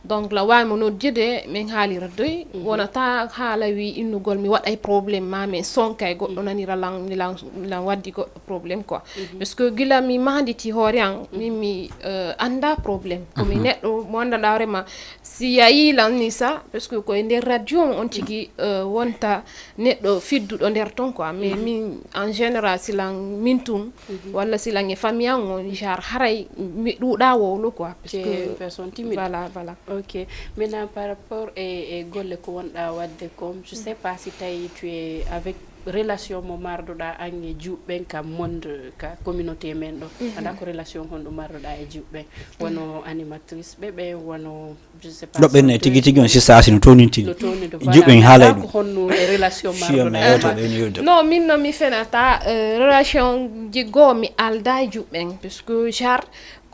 donc la wawi mo noddide min haalira doy wonata haala wi innugol mi waɗay probléme ma min sonkay goɗɗo nanira lan waddi goɗɗo probléme quoi parce que gila mi manditi hoore an min mi anda probléme komi neɗɗo mo andanɗa hoorema si a yilan ni sa parce que koye nder radio on tigui wonta neɗɗo fidduɗo nder ton quoi mais min en général sila min tum walla silan e famille an on genre haray mi ɗuuɗa wowlo quoi parce que personne timide voilà ok maintenant par rapport e golle ko wonɗa wadde comme je sais pas si tawi tu es avec relation mo marduɗa an e juɓɓen ka monde ka communauté men ɗo anda ko relation honɗo marduɗa e juɓɓen wono animatrice ɓe wono je sais pas ɗo ɓenne tigui tigui on sista asino townintini juɓɓen haalay ɗum honno e relation marduɗa non min no mi fenata relation ji goo mi alda e juɓɓen parce que genre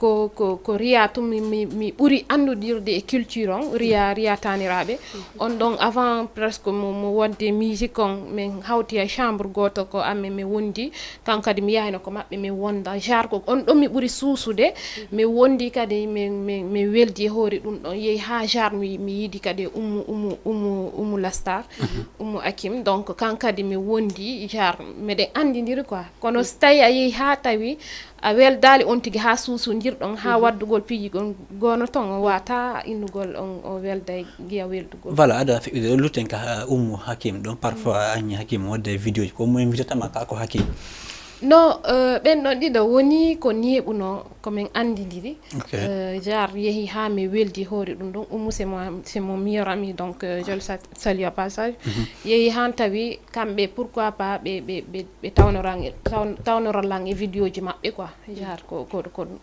ko riya tum mi ɓuri andudirde e culture on riya taniraɓe on donc avant presque mo wonde musique on min hawti e chambre goto ko amen mi wondi kan kadi mi yahino ko mabɓe mi wonda genre ko on ɗon mi ɓuri suusude mi wondi kadi mi weldi hoore ɗum ɗon yehi ha genre mi yiidi kadi umu lastar umu akim donc kan kadi mi wondi genre meɗen andidiri quoi kono so tawi a yehi ha tawi a weldali on tigi ha suusodirɗon ha waddugol piiji gon gono ton o wata innugol o welda giya weldugol voilà aɗa feɓɓide lutten ka ummu hakim ɗon parfois añi hakim wadde vidéo ji ko mo invitatama ka ko hakim non ɓen ɗon ɗiɗo woni ko neɓuno komin andidiri genre yeehi ha mi weldi hoore ɗum ɗon ummu c'est mon meilleur ami donc je le salue à passage yeehi han tawi kamɓe pourquoi pas ɓe tawnoralan e vidéo ji maɓɓe quoi genre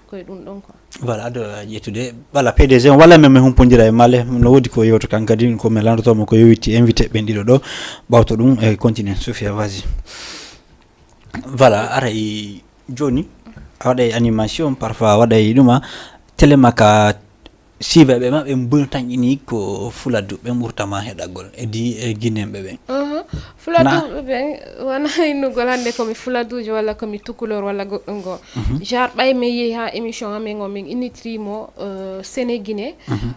koye ɗum ɗon quoi voilà aɗa ƴettude voilà PDG walla men mi humpodira e malle no woodi ko yewto kan kadi ko mi landotomo ko yowiti invité ɓen ɗiɗo ɗo ɓawto ɗum e continue Sophia vas-y voilà aray joni a waɗay animation parfois a waɗay ɗuma téléma ka siveɓe ma ɓe bontañini ko fuladdu ɓe ɓurtama heɗagol e guinéɓe ɓen fuladuɓe ɓen wona innugol hannde komi fuladujo walla komi tukulor walla goɗɗum ngo genre ɓay mi yeehi ha émission amen o min innitrimo Sénéguiné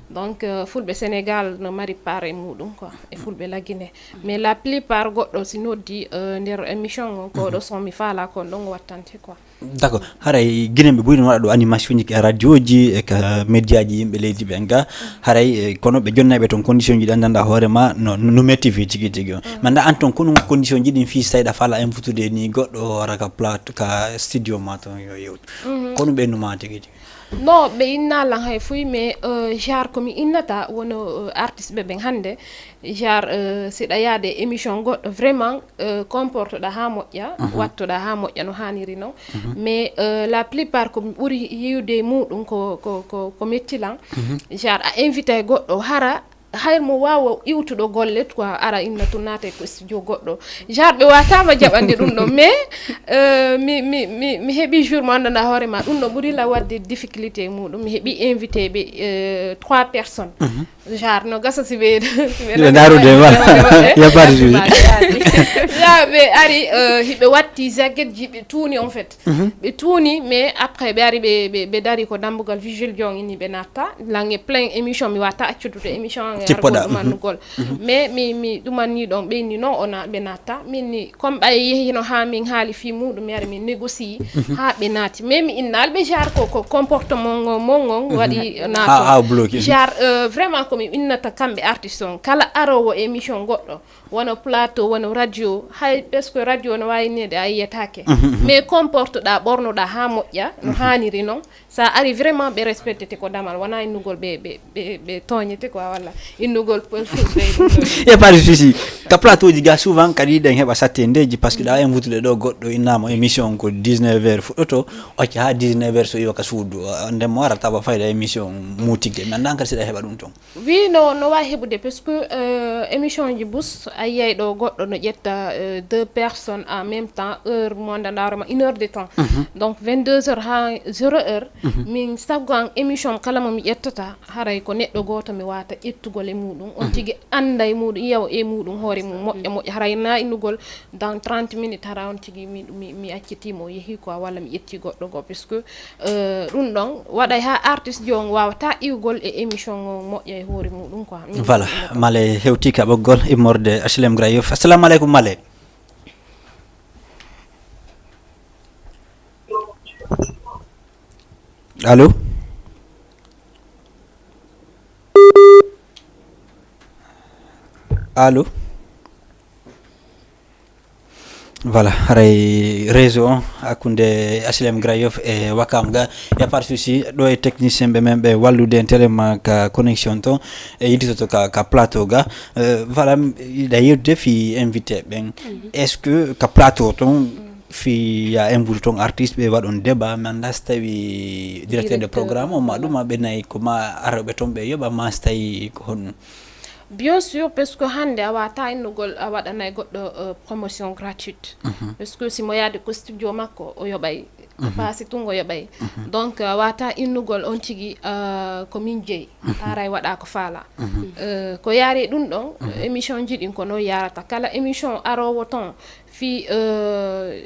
donc fulɓe Sénégal no mari part e muɗum quoi e fulɓe la Guinée mais la plupart goɗɗo si noddi nder émission o ko ɗo son mi faala kon ɗon wattante quoi d' accord haray guinéɓe ɓuyno waɗa ɗo animation ji e radio ji e ka média ji yimɓe leydi ɓen ga haray kono ɓe jonnaɓe toon condition ji ɗi andanɗa hoorema no metti fi tigui tigui o manda an toon kono condition ji ɗin fi sayɗa faala infutude ni goɗɗo wara ka plate ka studio ma toon yo yewtu kono ɓennuma tigui tigui non ɓe innalan hay fuy mais genre komi innata wono artiste ɓe ɓen hannde genre siɗa yaade émission goɗɗo vraiment comporte ɗa ha moƴƴa wattoɗa ha moƴƴa no hanniri noon mais la plupart komi ɓuri yiwde muɗum ko mettilan genre a invité goɗɗo hara haymo wawa iwtuɗo golle quoi ara inna to naata ko studio goɗɗo genre ɓe watama jaɓande ɗum ɗon mais mi heeɓi jour mo andana hoorema ɗum ɗo ɓurila wadde difficulté muɗum mi heeɓi invité ɓe 3 personnes genre no gasa si ɓe darude yaɓade genre ɓe ari hiɓe watti jaguette ji ɓe tuuni en fait ɓe tuuni mais après ɓe ari ɓe dari ko dambugal vigile jon ini ɓe natta langue plein émission mi wata accudude émission ɗumannugol mais mi ɗumanni ɗon ɓeyni noon ona ɓe natta minni comme ɓay yehino ha min haali fi muɗum mi ari min négocie ha ɓe naati mais mi innal ɓe genre ko comportement mon waɗi naato genre vraiment komi innata kamɓe artiste on kala arowo émission goɗɗo wono plateau wono radio hay presque radio no wayinede a yiyatake mais comporteɗa ɓornoɗa ha moƴƴa no haniri noon sa ari vraiment ɓe respectete ko damal wona innugol ɓe toñete quoi walla innugol e pas de souci ka plateau ji ga souvent kadi ɗen heɓa sattendeji par ce que ɗa invutude ɗo goɗɗo innama émission ko 19 heures fuɗɗoto occa ha 19 heures so iwa ka suudu nden mo wara tawa fayda émission mutigde mi andan kadi siɗa heɓa ɗum toon oui no wawi heɓude par ce que émission ji bus a yiyay ɗo goɗɗo no ƴetta 2 personnes en même temps heure mo andanɗaroma 1 heure de temps donc 22 heures ha 0 heure min saggo émission kala mo mi ƴettata haray ko neɗɗo goto mi wata ƴettugol e muɗum on tigui anda e muɗum yiyaw e muɗum hoore mum moƴƴa haray na innugol dans 30 minutes hara on tigui mi accitimo yeehi quoi walla mi ƴetti goɗɗo go puisque ɗum ɗon waɗay ha artiste jo on wawata iwgol e émission o moƴƴa e hoore muɗum quoi voilà Male hewti ka ɓoggol immorde HLM Grand Yoff assalamu aleykum Male allo allo voilà haray réseau on hakkude HLM Grand Yoff e Wakam ga y a pas de souci ɗo e technicien ɓe men ɓe wallude en téléma ka connexion ton e yidditoto ka plateau ga voilà yiɗa yewtude fi invité ɓen est ce que ka plateau ton fi ya invité ton artiste ɓe waɗon débat mi anda so tawi directeur de programme o ma ɗuma ɓe nayi ko ma aroɓe toon ɓe yoɓa ma so tawi ko honno bien sûr parce que hande a wata innugol a waɗanay goɗɗo promotion gratuite parce que simo yaade ko studio makko o yoɓay paasi tungo yoɓay donc wata innugol on tigi ko min jeeyi haray waɗa ko faala ko yaari ɗum ɗon émission ji ɗin ko no yarata kala émission arowo ton fi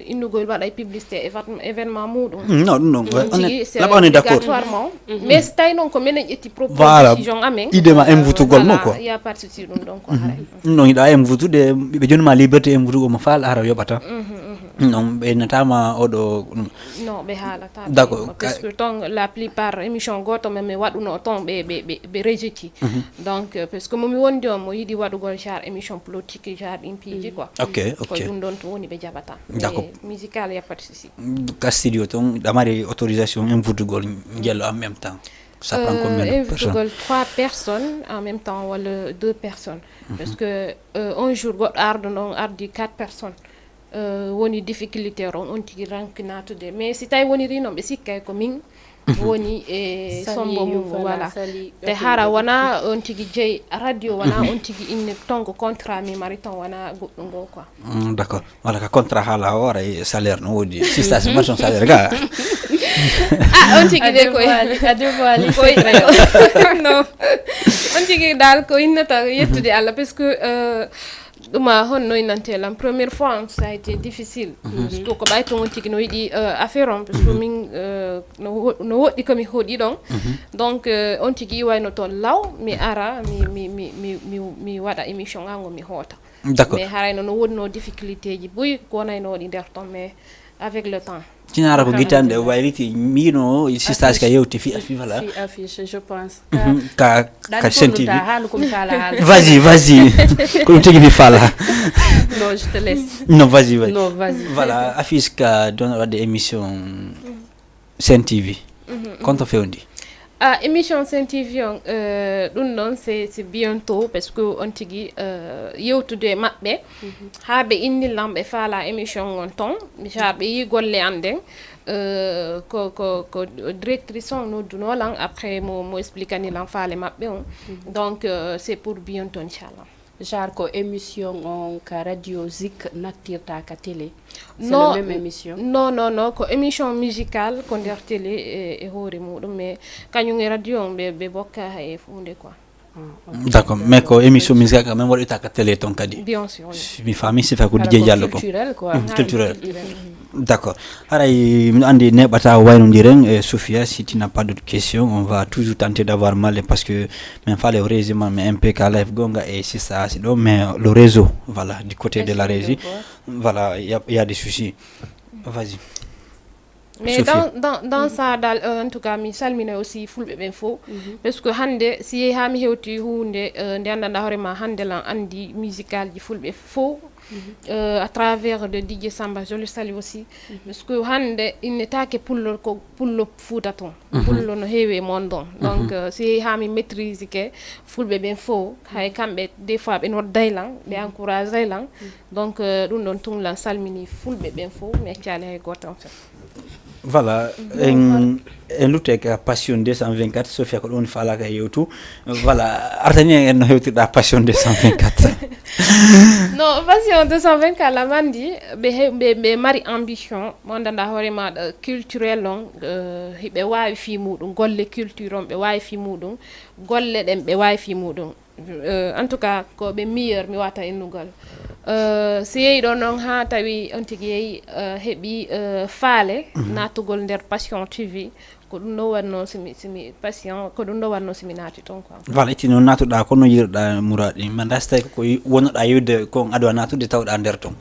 innugol waɗay publicité événement muɗum non ɗum ɗon c'est on est d'accord obligatoirement mais so tawi noon ko minen ƴetti voilà proposition amen idema emvutugol mo quoi ya pas de souci ɗum ɗon ko haray ɗum ɗon yiɗa emvutude ɓe jonima liberté emvutugo mo faala hara yoɓata non ɓe natama oɗo non ɓe haalata d'accord parce que ton la plupart émission goto men mi waɗuno ton ɓe rejeti donc parce que momi wondi on mo yiɗi waɗugol genre émission politique genre ɗin piiji quoi ok ko ɗum ɗon to woni ɓe jaɓata d'accord musical y a pas de souci ka studio ton ɗamari autorisation emvutugol jello en même temps ça prend combien de personnes 3 personnes en même temps wala 2 personnes parce que un jour goɗɗo ardo noon ardi 4 personnes woni difficulté on tigi ranki natude mais si tawi woniri noon ɓe sikkay ko min woni e sombo mum voilà te hara wona on tigi jeeyi radio wona on tigi inne ton ko contrat mi mari ton wona goɗɗo ngo quoi d'accord wala ka contrat haala hoora e salaire no woodi sistas mari ton salaire ga on tigi de koy non on tigi dal ko innata yettude Allah parce que ɗuma honno inantelam première fois ça a été difficile parce que ko ɓay to on tigi no yiɗi affaire on parce que min no woɗɗi komi hooɗi ɗon donc on tigi wayno toon law mi ara mi waɗa émission ngango mi hoota d'accord mais harayno no wonno difficulté ji boyi ko wonaynoɗi nder ton mais avec le temps cinara ko guitande wayriti mino sistas ka yewti fi voilà fi affiche je pense ka senti halu ko fala halu vas-y ko ɗum tigi mi fala non je te laisse non vas-y non vas-y voilà affiche ka don wadde émission Sen TV konto fewndi émission Sen TV on ɗum ɗon c'est bientôt parce que on tigi yewtude maɓɓe ha ɓe innillam ɓe faala émission on ton misaa ɓe yi golle an nden ko directrice on noddunolan après mo expliquanilan faale maɓɓe on donc c'est pour bientôt inchallah genre ko émission on ka radio zik nattirta ka télé c'est la même émission non ko émission musicale ko nder télé e hoore muɗum mais kañum e radio on ɓe bokka e funde quoi d'accord mais ko émission musicale quand même waɗita ka télé ton kadi bien sûr mi fami sifa ko DJ Diallo ko culturel quoi culturel d'accord haray mi andi neɓata waynodiren e Sophia si tu n'as pas d'autres questions on va toujours tenter d'avoir mal parce que même fallait au résumé mais MPK Live Gonga et si ça c'est donc mais le réseau voilà du côté de la régie voilà il y a des soucis vas-y mais dans ça dal en tout cas mi salmina aussi fulɓe ɓen fof parce que hande si yehi ha mi hewti hunde nde andanda hoorema hande lan andi musical ji fulɓe fof à travers de DJ Samba je le salue aussi parce que hande innetake pullo ko pullo Fouta ton pullo no heewi e mon ɗon donc si yehi ha mi maîtrise ke fulɓe ɓen fof hay kamɓe des fois ɓe nodday lan ɓe encourage ay lan donc ɗum ɗon tum lan salmini fulɓe ɓen fof mi accali hay goto en fait voilà en lutte ka passion 224 Sophia ko ɗon falaka yewtu voilà artani en no hewtirɗa passion 224 non passion 224 la mandi ɓe mari ambition mo danda hoore maɗa culturel on ɓe wawi fi muɗum golle culture on ɓe wawi fi muɗum golle ɗen ɓe wawi fi muɗum en tout cas ko ɓe meilleur mi wata innugol si yeeyi ɗo noon ha tawi on tigi yeeyi heeɓi faale natugol nder Passion TV ko ɗum ɗo wanno simi passion ko ɗum ɗo wanno simi naati toon quoi voilà itti noon natuɗa kono yiɗirɗa muraɗi manda so tawi ko wonnoɗa yiwde ko aɗa natude tawɗa nder toon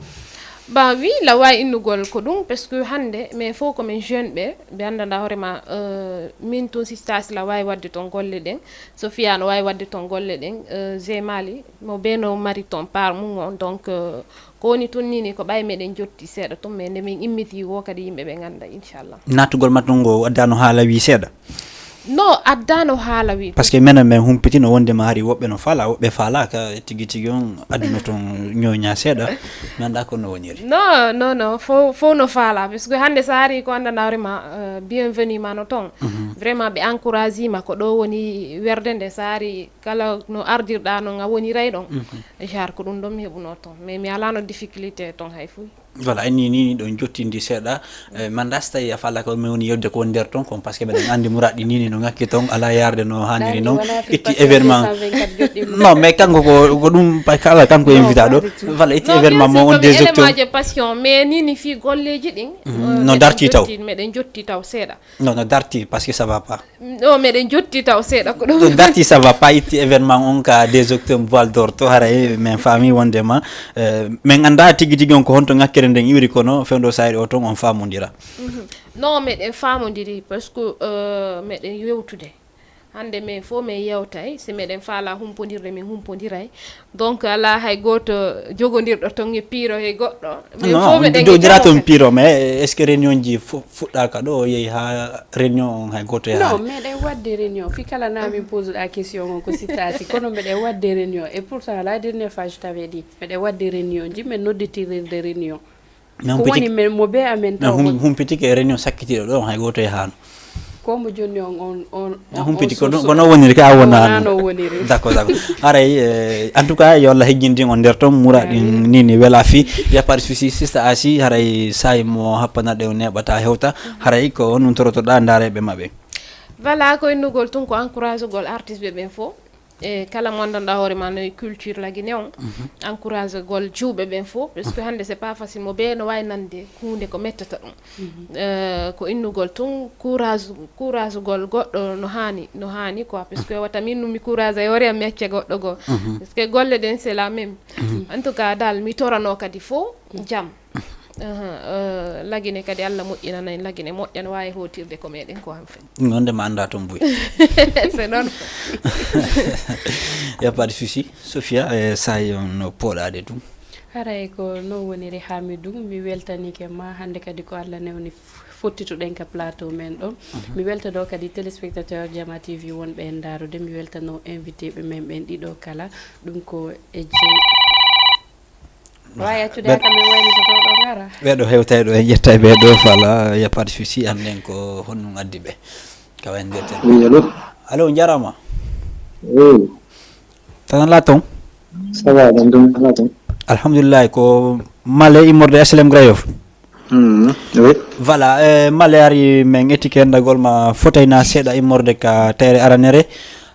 bah oui la wawi innugol ko ɗum parce que hande mais fof komin jeune ɓe andanda hoorema min tun sistas la wawi wadde ton golle ɗen Sophia no wawi wadde ton golle ɗen G Mali mo be no mari ton part mum on donc ko woni tun nini ko ɓay meɗen jotti seeɗa tum mais nde min immiti wo kadi yimɓe ɓe ganda inchallah natugol ma ton ngo addano haala wi seeɗa non addano haala wi par ce que menen min humpitino wondema hari woɓɓe no faala woɓɓe falaka tigui on adduno toon ñoña seeɗa mi anda ko no woniri non fo no faala parce que hande sa hari ko andana hoorema bienvenue ma no toon vraiment ɓe encourage ma ko ɗo woni werde nde sa hari kala no ardirɗa noon a woni ray ɗon genre ko ɗum ɗon mi heɓuno toon mais mi alano difficulté toon hay fuy voilà ni ɗon jottindi seeɗa man rasta a fala ko mi woni yodde ko nder ton kon par ce que mbeɗen andi Mourad ni no ngakki ton ala yarde no haniri noon itti événement non mais kanko ko ɗum kala kanko invita ɗo voilà itti événement mo on des octobre passion mais ni fi golleji ɗin no darti taw meɗen jotti taw seeɗa non no darti parce que ça va pas non meɗen jotti taw seeɗa ko ɗum to darti ça va pas itti événement on ka des octobre voile d'or to hara min famille wondema min anda tigi tigi on ko honto ngakkere nden iwri kono fewndo sayri o ton on famodira non meɗen famodiri parce que meɗen yewtude hande min fof min yewtay si meɗen faala humpodirde min humpodiray donc ala hay goto jogodirɗo ton e piiro e goɗɗo min fof meɗen jogdira toon piiro mais est ce que réunion ji fuɗɗaka ɗo yeehi ha réunion on hay goto non meɗen wadde réunion fi kala namin pose ɗa question on ko sitasi kono meɗen wadde réunion et pourtant la dernière fois je t'avais dit meɗen wadde réunion ji min nodditirirde réunion ko woni men mo be amen taw humpitike réunion sakkitiɗo ɗo hay goto e hano ko mo jonni on humpiti ko no woniri ka wona d' accord aray en tout cas yo Allah hejjindin on nder ton Mourad ni wela fi ya par souci sista asi haray say mo happanaɗe o neɓata hewta haray ko on torotoɗa ndareɓe maɓɓe voilà ko innugol tun ko encourage gol artiste ɓe ɓen fof e kala mo andanɗa hoore ma no culture lagine on encourage gol juuɓe ɓen fof parce que hande c'est pas facile mo ɓe no wawi nande hunde ko mettata ɗum ko innugol tun courage gol goɗɗo no hani quoi parce que wata min numi courage e hoore am mi acca goɗɗo goo parce que golle ɗen c'est la même en tout cas dal mi torano kadi fof jaam lagine kadi Allah moƴƴinana en lagine moƴƴana wawi hotirde ko meɗen ko han fen nonde ma anda toon buy c'est non y a pas de souci Sophia say no poɗade ɗum haray ko no woniri Hamidou mi weltanike ma hande kadi ko Allah newni fottituɗen ka plateau men ɗon mi welta ɗo kadi téléspectateur Jama TV wonɓe en darude mi weltano invité ɓe men ɓen ɗiɗo kala ɗum ko e ɓeɗo hewtay ɗo en ƴetta ɓeɗo fala y a pas de souci anden ko honno addi ɓe kawandirten oui allo jarama oui tan la ton ça va la ton alhamdulillah ko male immorde SLM Grayof oui voilà male ari men etike endagol ma fotayna seeɗa immorde ka tayre aranere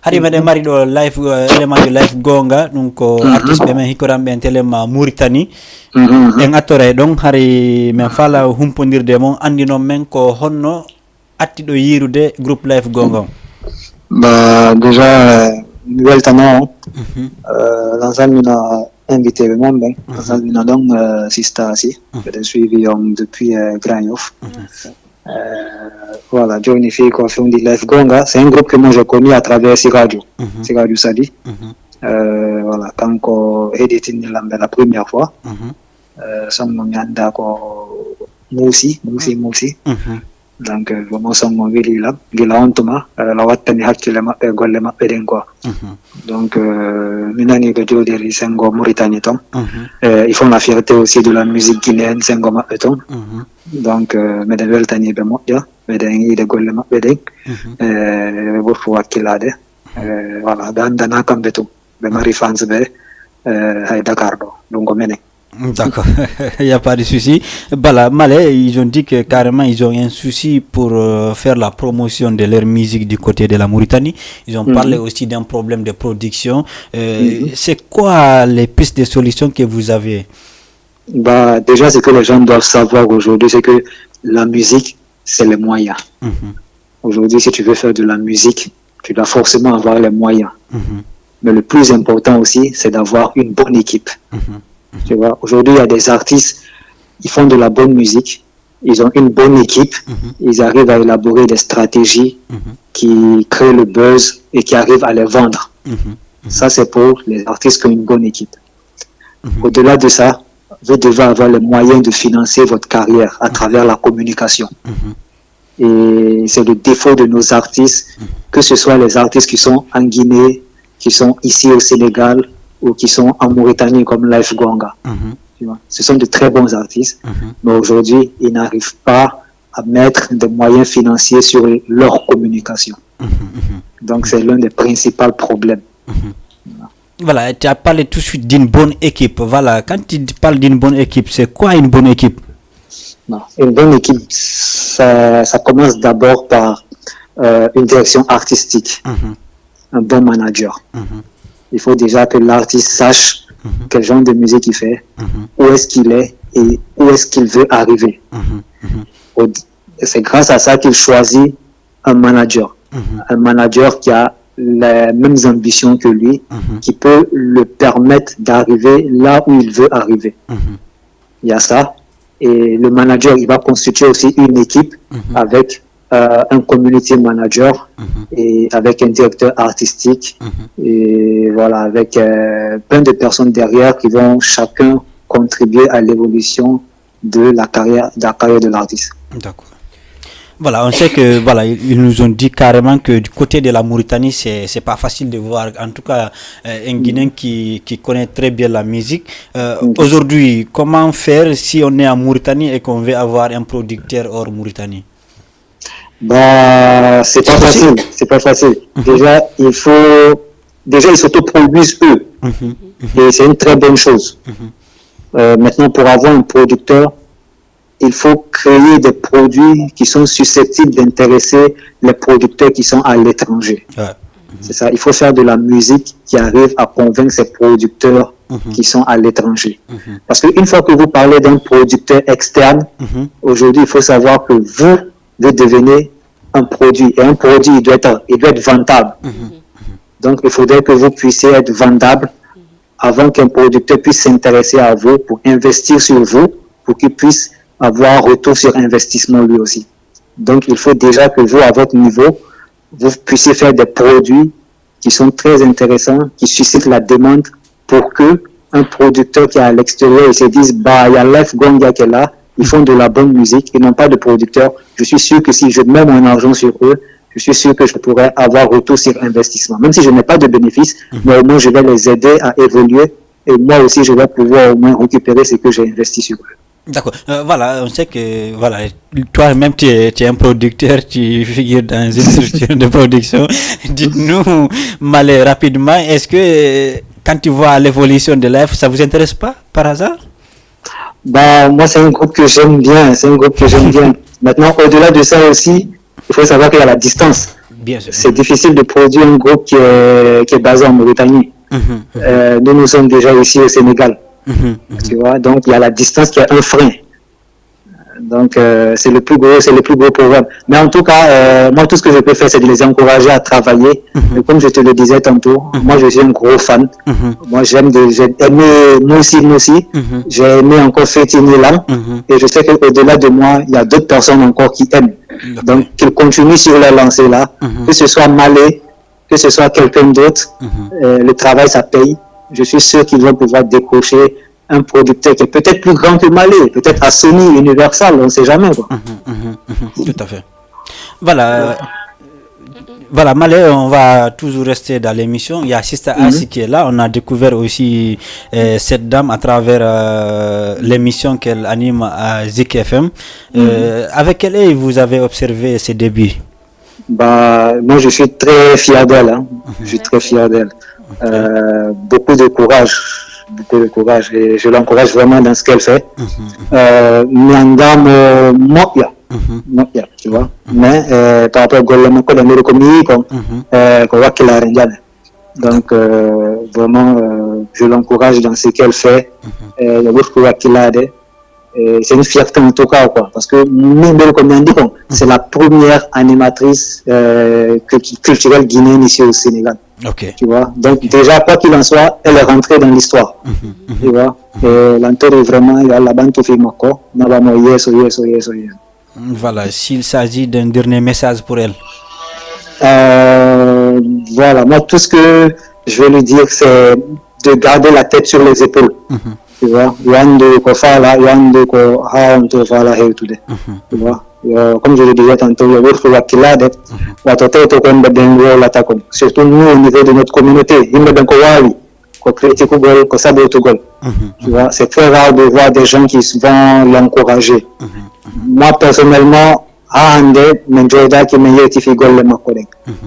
hari meɗen mari ɗo live élément jo live gonga ɗum ko artiste ɓe men hikkoranɓe en téléma Mauritanie en attore ɗon hari min faala humpodirde mon andino men ko honno attiɗo yirude groupe live gonga o bah déjà mi weltano lan salmina invité ɓe mon ɓen lan salmina ɗon sista si mbeɗen suivi on depuis Grand Yoff. Voilà, Johnny Fico Fundi Life Gonga, c'est un groupe que moi j'ai connu à travers Siradio Sadi. Voilà, quand on édité la première fois, son nom ko Moussi. Donc vraiment son nom là, gila ontuma, la wattani hakkile maɓɓe golle maɓɓe den quoi. Donc minani ko jodiri sengo Mauritanie ton. Ils font la fierté aussi de la musique guinéenne sengo maɓɓe ton. Donc meɗen weltaniɓe moƴƴa meɗen yiide golle maɓɓe ɗen ɓe ɓurfu wakkilade voilà ɓe andana kamɓe tum ɓe mari fans ɓe hay Dakar ɗo ɗum ko menen. D'accord, il n'y a pas de souci. Bala Malais, ils ont dit que carrément ils ont un souci pour faire la promotion de leur musique du côté de la Mauritanie. Ils ont parlé aussi d'un problème de production. C'est quoi les pistes de solutions que vous avez? Bah, déjà, ce que les gens doivent savoir aujourd'hui, c'est que la musique, c'est les moyens. Aujourd'hui, si tu veux faire de la musique, tu dois forcément avoir les moyens. Mais le plus important aussi, c'est d'avoir une bonne équipe. Tu vois, aujourd'hui, il y a des artistes, ils font de la bonne musique, ils ont une bonne équipe, ils arrivent à élaborer des stratégies qui créent le buzz et qui arrivent à les vendre. Ça, c'est pour les artistes qui ont une bonne équipe. Au-delà de ça, vous devez avoir les moyens de financer votre carrière à travers la communication. Et c'est le défaut de nos artistes, que ce soit les artistes qui sont en Guinée, qui sont ici au Sénégal, ou qui sont en Mauritanie comme Life Gonga. Tu vois, ce sont de très bons artistes, mais aujourd'hui, ils n'arrivent pas à mettre des moyens financiers sur leur communication. Donc, c'est l'un des principaux problèmes. Voilà, tu as parlé tout de suite d'une bonne équipe. Voilà, quand tu parles d'une bonne équipe, c'est quoi une bonne équipe? Non, une bonne équipe, ça commence d'abord par une direction artistique, un bon manager. Il faut déjà que l'artiste sache quel genre de musique il fait, où est-ce qu'il est et où est-ce qu'il veut arriver. C'est grâce à ça qu'il choisit un manager qui a les mêmes ambitions que lui, qui peut le permettre d'arriver là où il veut arriver. Il y a ça. Et le manager, il va constituer aussi une équipe avec un community manager et avec un directeur artistique et voilà, avec plein de personnes derrière qui vont chacun contribuer à l'évolution de la carrière de l'artiste. D'accord. Voilà, on sait que voilà, ils nous ont dit carrément que du côté de la Mauritanie, c'est pas facile de voir, en tout cas, un Guinéen qui connaît très bien la musique. Aujourd'hui, comment faire si on est en Mauritanie et qu'on veut avoir un producteur hors Mauritanie? Bah, c'est pas facile. Déjà, ils s'autoproduisent eux. Et c'est une très bonne chose. Maintenant, pour avoir un producteur, il faut créer des produits qui sont susceptibles d'intéresser les producteurs qui sont à l'étranger. C'est ça, il faut faire de la musique qui arrive à convaincre ces producteurs qui sont à l'étranger. Parce qu'une fois que vous parlez d'un producteur externe, aujourd'hui, il faut savoir que vous devenez un produit. Et un produit, il doit être vendable. Donc, il faudrait que vous puissiez être vendable avant qu'un producteur puisse s'intéresser à vous pour investir sur vous, pour qu'il puisse avoir un retour sur investissement lui aussi. Donc, il faut déjà que vous, à votre niveau, vous puissiez faire des produits qui sont très intéressants, qui suscitent la demande pour que un producteur qui est à l'extérieur, il se dise, bah, il y a Life Gonga qui est là, ils font de la bonne musique, ils n'ont pas de producteur. Je suis sûr que si je mets mon argent sur eux, je suis sûr que je pourrais avoir retour sur investissement. Même si je n'ai pas de bénéfices, mais au moins je vais les aider à évoluer et moi aussi je vais pouvoir au moins récupérer ce que j'ai investi sur eux. D'accord. Voilà, on sait que voilà, toi-même tu es un producteur, tu figures dans une structure de production. Dites-nous, Malé, rapidement, est-ce que quand tu vois l'évolution de Life, ça vous intéresse pas par hasard? Bah, moi, c'est un groupe que j'aime bien. Maintenant, au-delà de ça aussi, il faut savoir qu'il y a la distance. Bien sûr. C'est difficile de produire un groupe qui est basé en Mauritanie. Nous sommes déjà ici au Sénégal. Tu vois, donc il y a la distance qui est un frein. Donc c'est le plus gros problème. Mais en tout cas, moi tout ce que je peux faire, c'est de les encourager à travailler. Et comme je te le disais tantôt, moi je suis un gros fan. Moi j'ai aimé Moussi, j'ai aimé encore Fétini là, et je sais qu'au-delà de moi, il y a d'autres personnes encore qui aiment. Donc qu'ils continuent sur la lancée là, que ce soit Malé, que ce soit quelqu'un d'autre, le travail ça paye. Je suis sûr qu'ils vont pouvoir décrocher un producteur qui est peut-être plus grand que Malé, peut-être à Sony, Universal, on ne sait jamais. Quoi. Tout à fait. Voilà. Voilà, Malé, on va toujours rester dans l'émission. Il y a Sista Asi qui est là. On a découvert aussi cette dame à travers l'émission qu'elle anime à Zik FM. Avec quel œil vous avez observé ses débuts? Bah, moi, je suis très fier d'elle. Hein. Je suis très fier d'elle. Beaucoup de courage et je l'encourage vraiment dans ce qu'elle fait. Miandam Mokia, tu vois. Mais par rapport à Golema, comme on le communique, qu'on voit qu'il a rien. Donc vraiment, je l'encourage dans ce qu'elle fait. C'est une fierté en tout cas, quoi, parce que c'est la première animatrice culturelle guinéenne ici au Sénégal. Okay. Tu vois, donc déjà quoi qu'il en soit, elle est rentrée dans l'histoire. Tu vois, et l'entour est vraiment, il y a la bande tout fait encore. Voilà, s'il s'agit d'un dernier message pour elle. Voilà, moi tout ce que je veux lui dire, c'est de garder la tête sur les épaules. Tu vois, tu vois, comme je le disais tantôt, surtout nous au niveau de notre communauté, tu vois, c'est très rare de voir des gens qui vont l'encourager. Moi personnellement,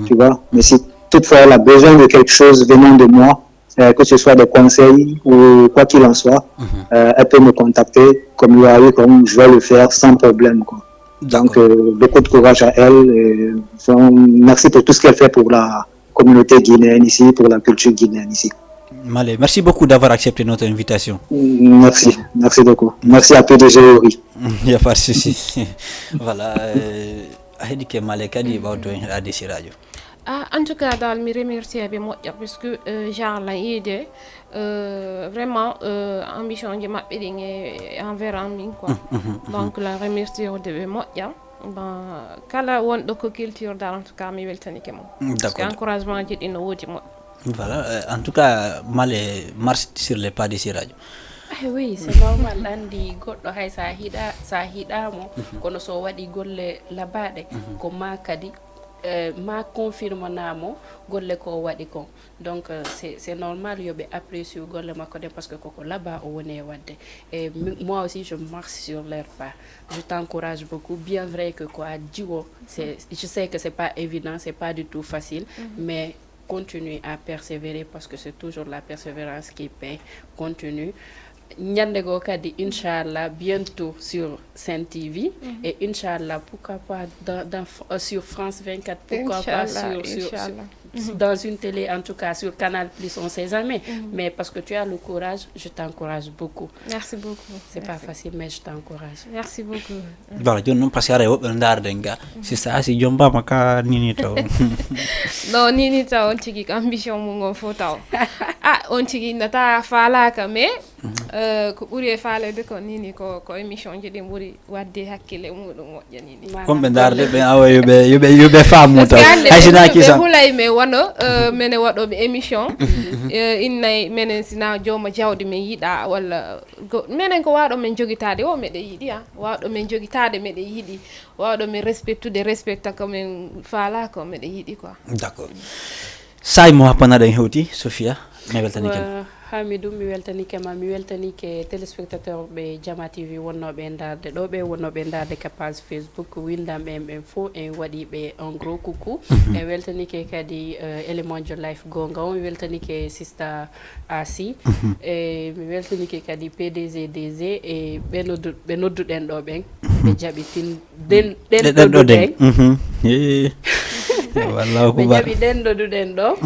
tu vois, mais si toutefois elle a besoin de quelque chose venant de moi, que ce soit des conseils ou quoi qu'il en soit, elle peut me contacter comme il y a eu, comme je vais le faire sans problème, quoi. Donc, beaucoup de courage à elle. Et, merci pour tout ce qu'elle fait pour la communauté guinéenne ici, pour la culture guinéenne ici. Malé, merci beaucoup d'avoir accepté notre invitation. Merci beaucoup. Merci à PDG Ori. Il n'y a pas de souci. Voilà. Ahedike Malé Kadi Bauto ADC Radio. En tout cas, dans mes remercie parce que genre l'a aidé vraiment ambition de ma envers un quoi. Donc la remercie de moi kala won do ko culture dans en tout cas mi weltanike mo. D'accord. Encouragement jidi no wodi mo. Voilà, en tout cas Malé marche sur les pas de ces radios. Oui, c'est normal andi goddo hay sa hida mo kono so wadi golle labade ko makadi ma confirme namo golle ko wadi ko. Donc c'est normal yobe apprécier golle makko de parce que koko là-bas o woni wadde et moi aussi je marche sur leur pas. Je t'encourage beaucoup, bien vrai que quoi diwo je sais que c'est pas évident, c'est pas du tout facile, mais continue à persévérer parce que c'est toujours la persévérance qui paie. Continue. Nyandego kadi Inch'Allah bientôt sur Sen TV et Inch'Allah pourquoi pas sur France 24, pourquoi pas sur dans une télé, en tout cas sur Canal Plus, on sait jamais. Mais parce que tu as le courage, je t'encourage beaucoup. Merci beaucoup. C'est pas facile, mais je t'encourage. Merci beaucoup. Voilà, je ne passe pas à ndar denga. C'est ça, c'est jomba maka nini taw. Non, nini taw on tigi ambition mo fotaw. On tigi nata fala ka mais ko buri faale de ko nini ko émission je de buri wadde hakkile mudum wojja nini. Kombe ndar de be awa yobe famu taw. Haysina ki sa. Me wono mene waɗoɓe émission innay menen sina joma jawdi men yiɗa walla menen ko waɗo men jogitade o meɗe yiɗi waɗo men jogitade meɗe yiɗi waɗo men respecta ko men faala ko meɗe yiɗi quoi. D'accord. Say mo happanaɗen hewti Sophia mi weltani ken Hamidou mi weltanike ma mi weltanike téléspectateur be Jama TV wonnoɓe darde ɗo ɓe wonnoɓe darde ka page Facebook windam ɓen fo en waɗi ɓe un gros coucou e weltanike kadi élément jo life gonga on mi weltanike Sista Asi e mi weltanike kadi PDG DG e ɓe nodduɗen ɗo ɓen ɓe jaɓitin den ɗoɗuɗen ɓe jaɓi den ɗoɗuɗen ɗo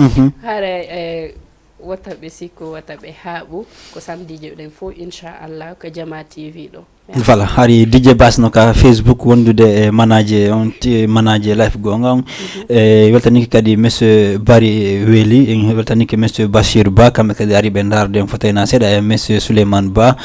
hare wataɓe sikko wataɓe haaɓu ko samedi je ɗen fo inchallah ko Jama TV ɗo. Voilà, hari DJ Basno ka Facebook wondude e manager on manager life gonga on e weltaniki kadi monsieur Bari Weli en weltaniki monsieur Bashir Ba kamɓe kadi ari ɓe darde en fotayna seeɗa e monsieur Souleymane Ba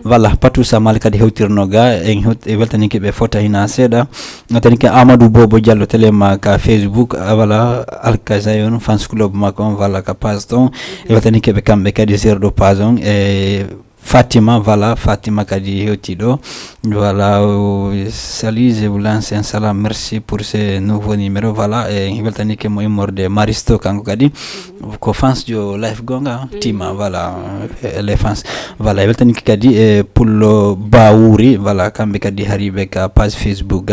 voilà patou sa mal kadi hewtirno ga en weltaniki ɓe fotayna seeɗa weltaniki Amadou Bobo Diallo téléma ka Facebook voilà Alkazayon fans club makon voilà ka page ton e weltaniki ɓe kamɓe kadi zerɗo page on e Fatima, voilà, Fatima Kadi Yotido. Voilà, salut, je vous lance un salam, merci pour ce nouveau numéro. Voilà, et il va tenir que moi de Maristo Kangokadi, ko fans du live gonga, Tima, voilà, les fans. Voilà, il va tenir que pour le Baouri, voilà, Kambe Kadi Haribeka, page Facebook,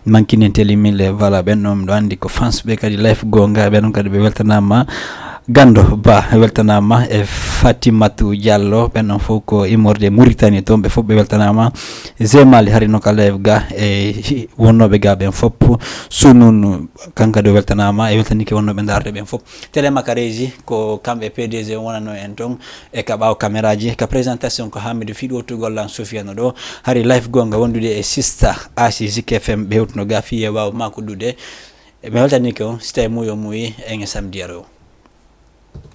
Mankine Telimile, voilà, ben nom doandi ko fans Bekadi live gonga, ben nom Kadi Beltanama. Gando Ba weltanama e Fatimatu Diallo ben fo ko imorde Mauritanie to be fo be weltanama Zemal harino ka live ga e wonnobe ga ben fop sunun kanka do weltanama e weltanike wonnobe darde ben fop tele makareji ko kambe PDG wonano en ton e ka baw caméraji ka présentation ko Hamidou Fido to gollan Sofiano do hari live gonga wondude e Sista Asi Zik FM be hutno ga fiye baw mako dude e be weltanike on stay muyo muyi en samedi aro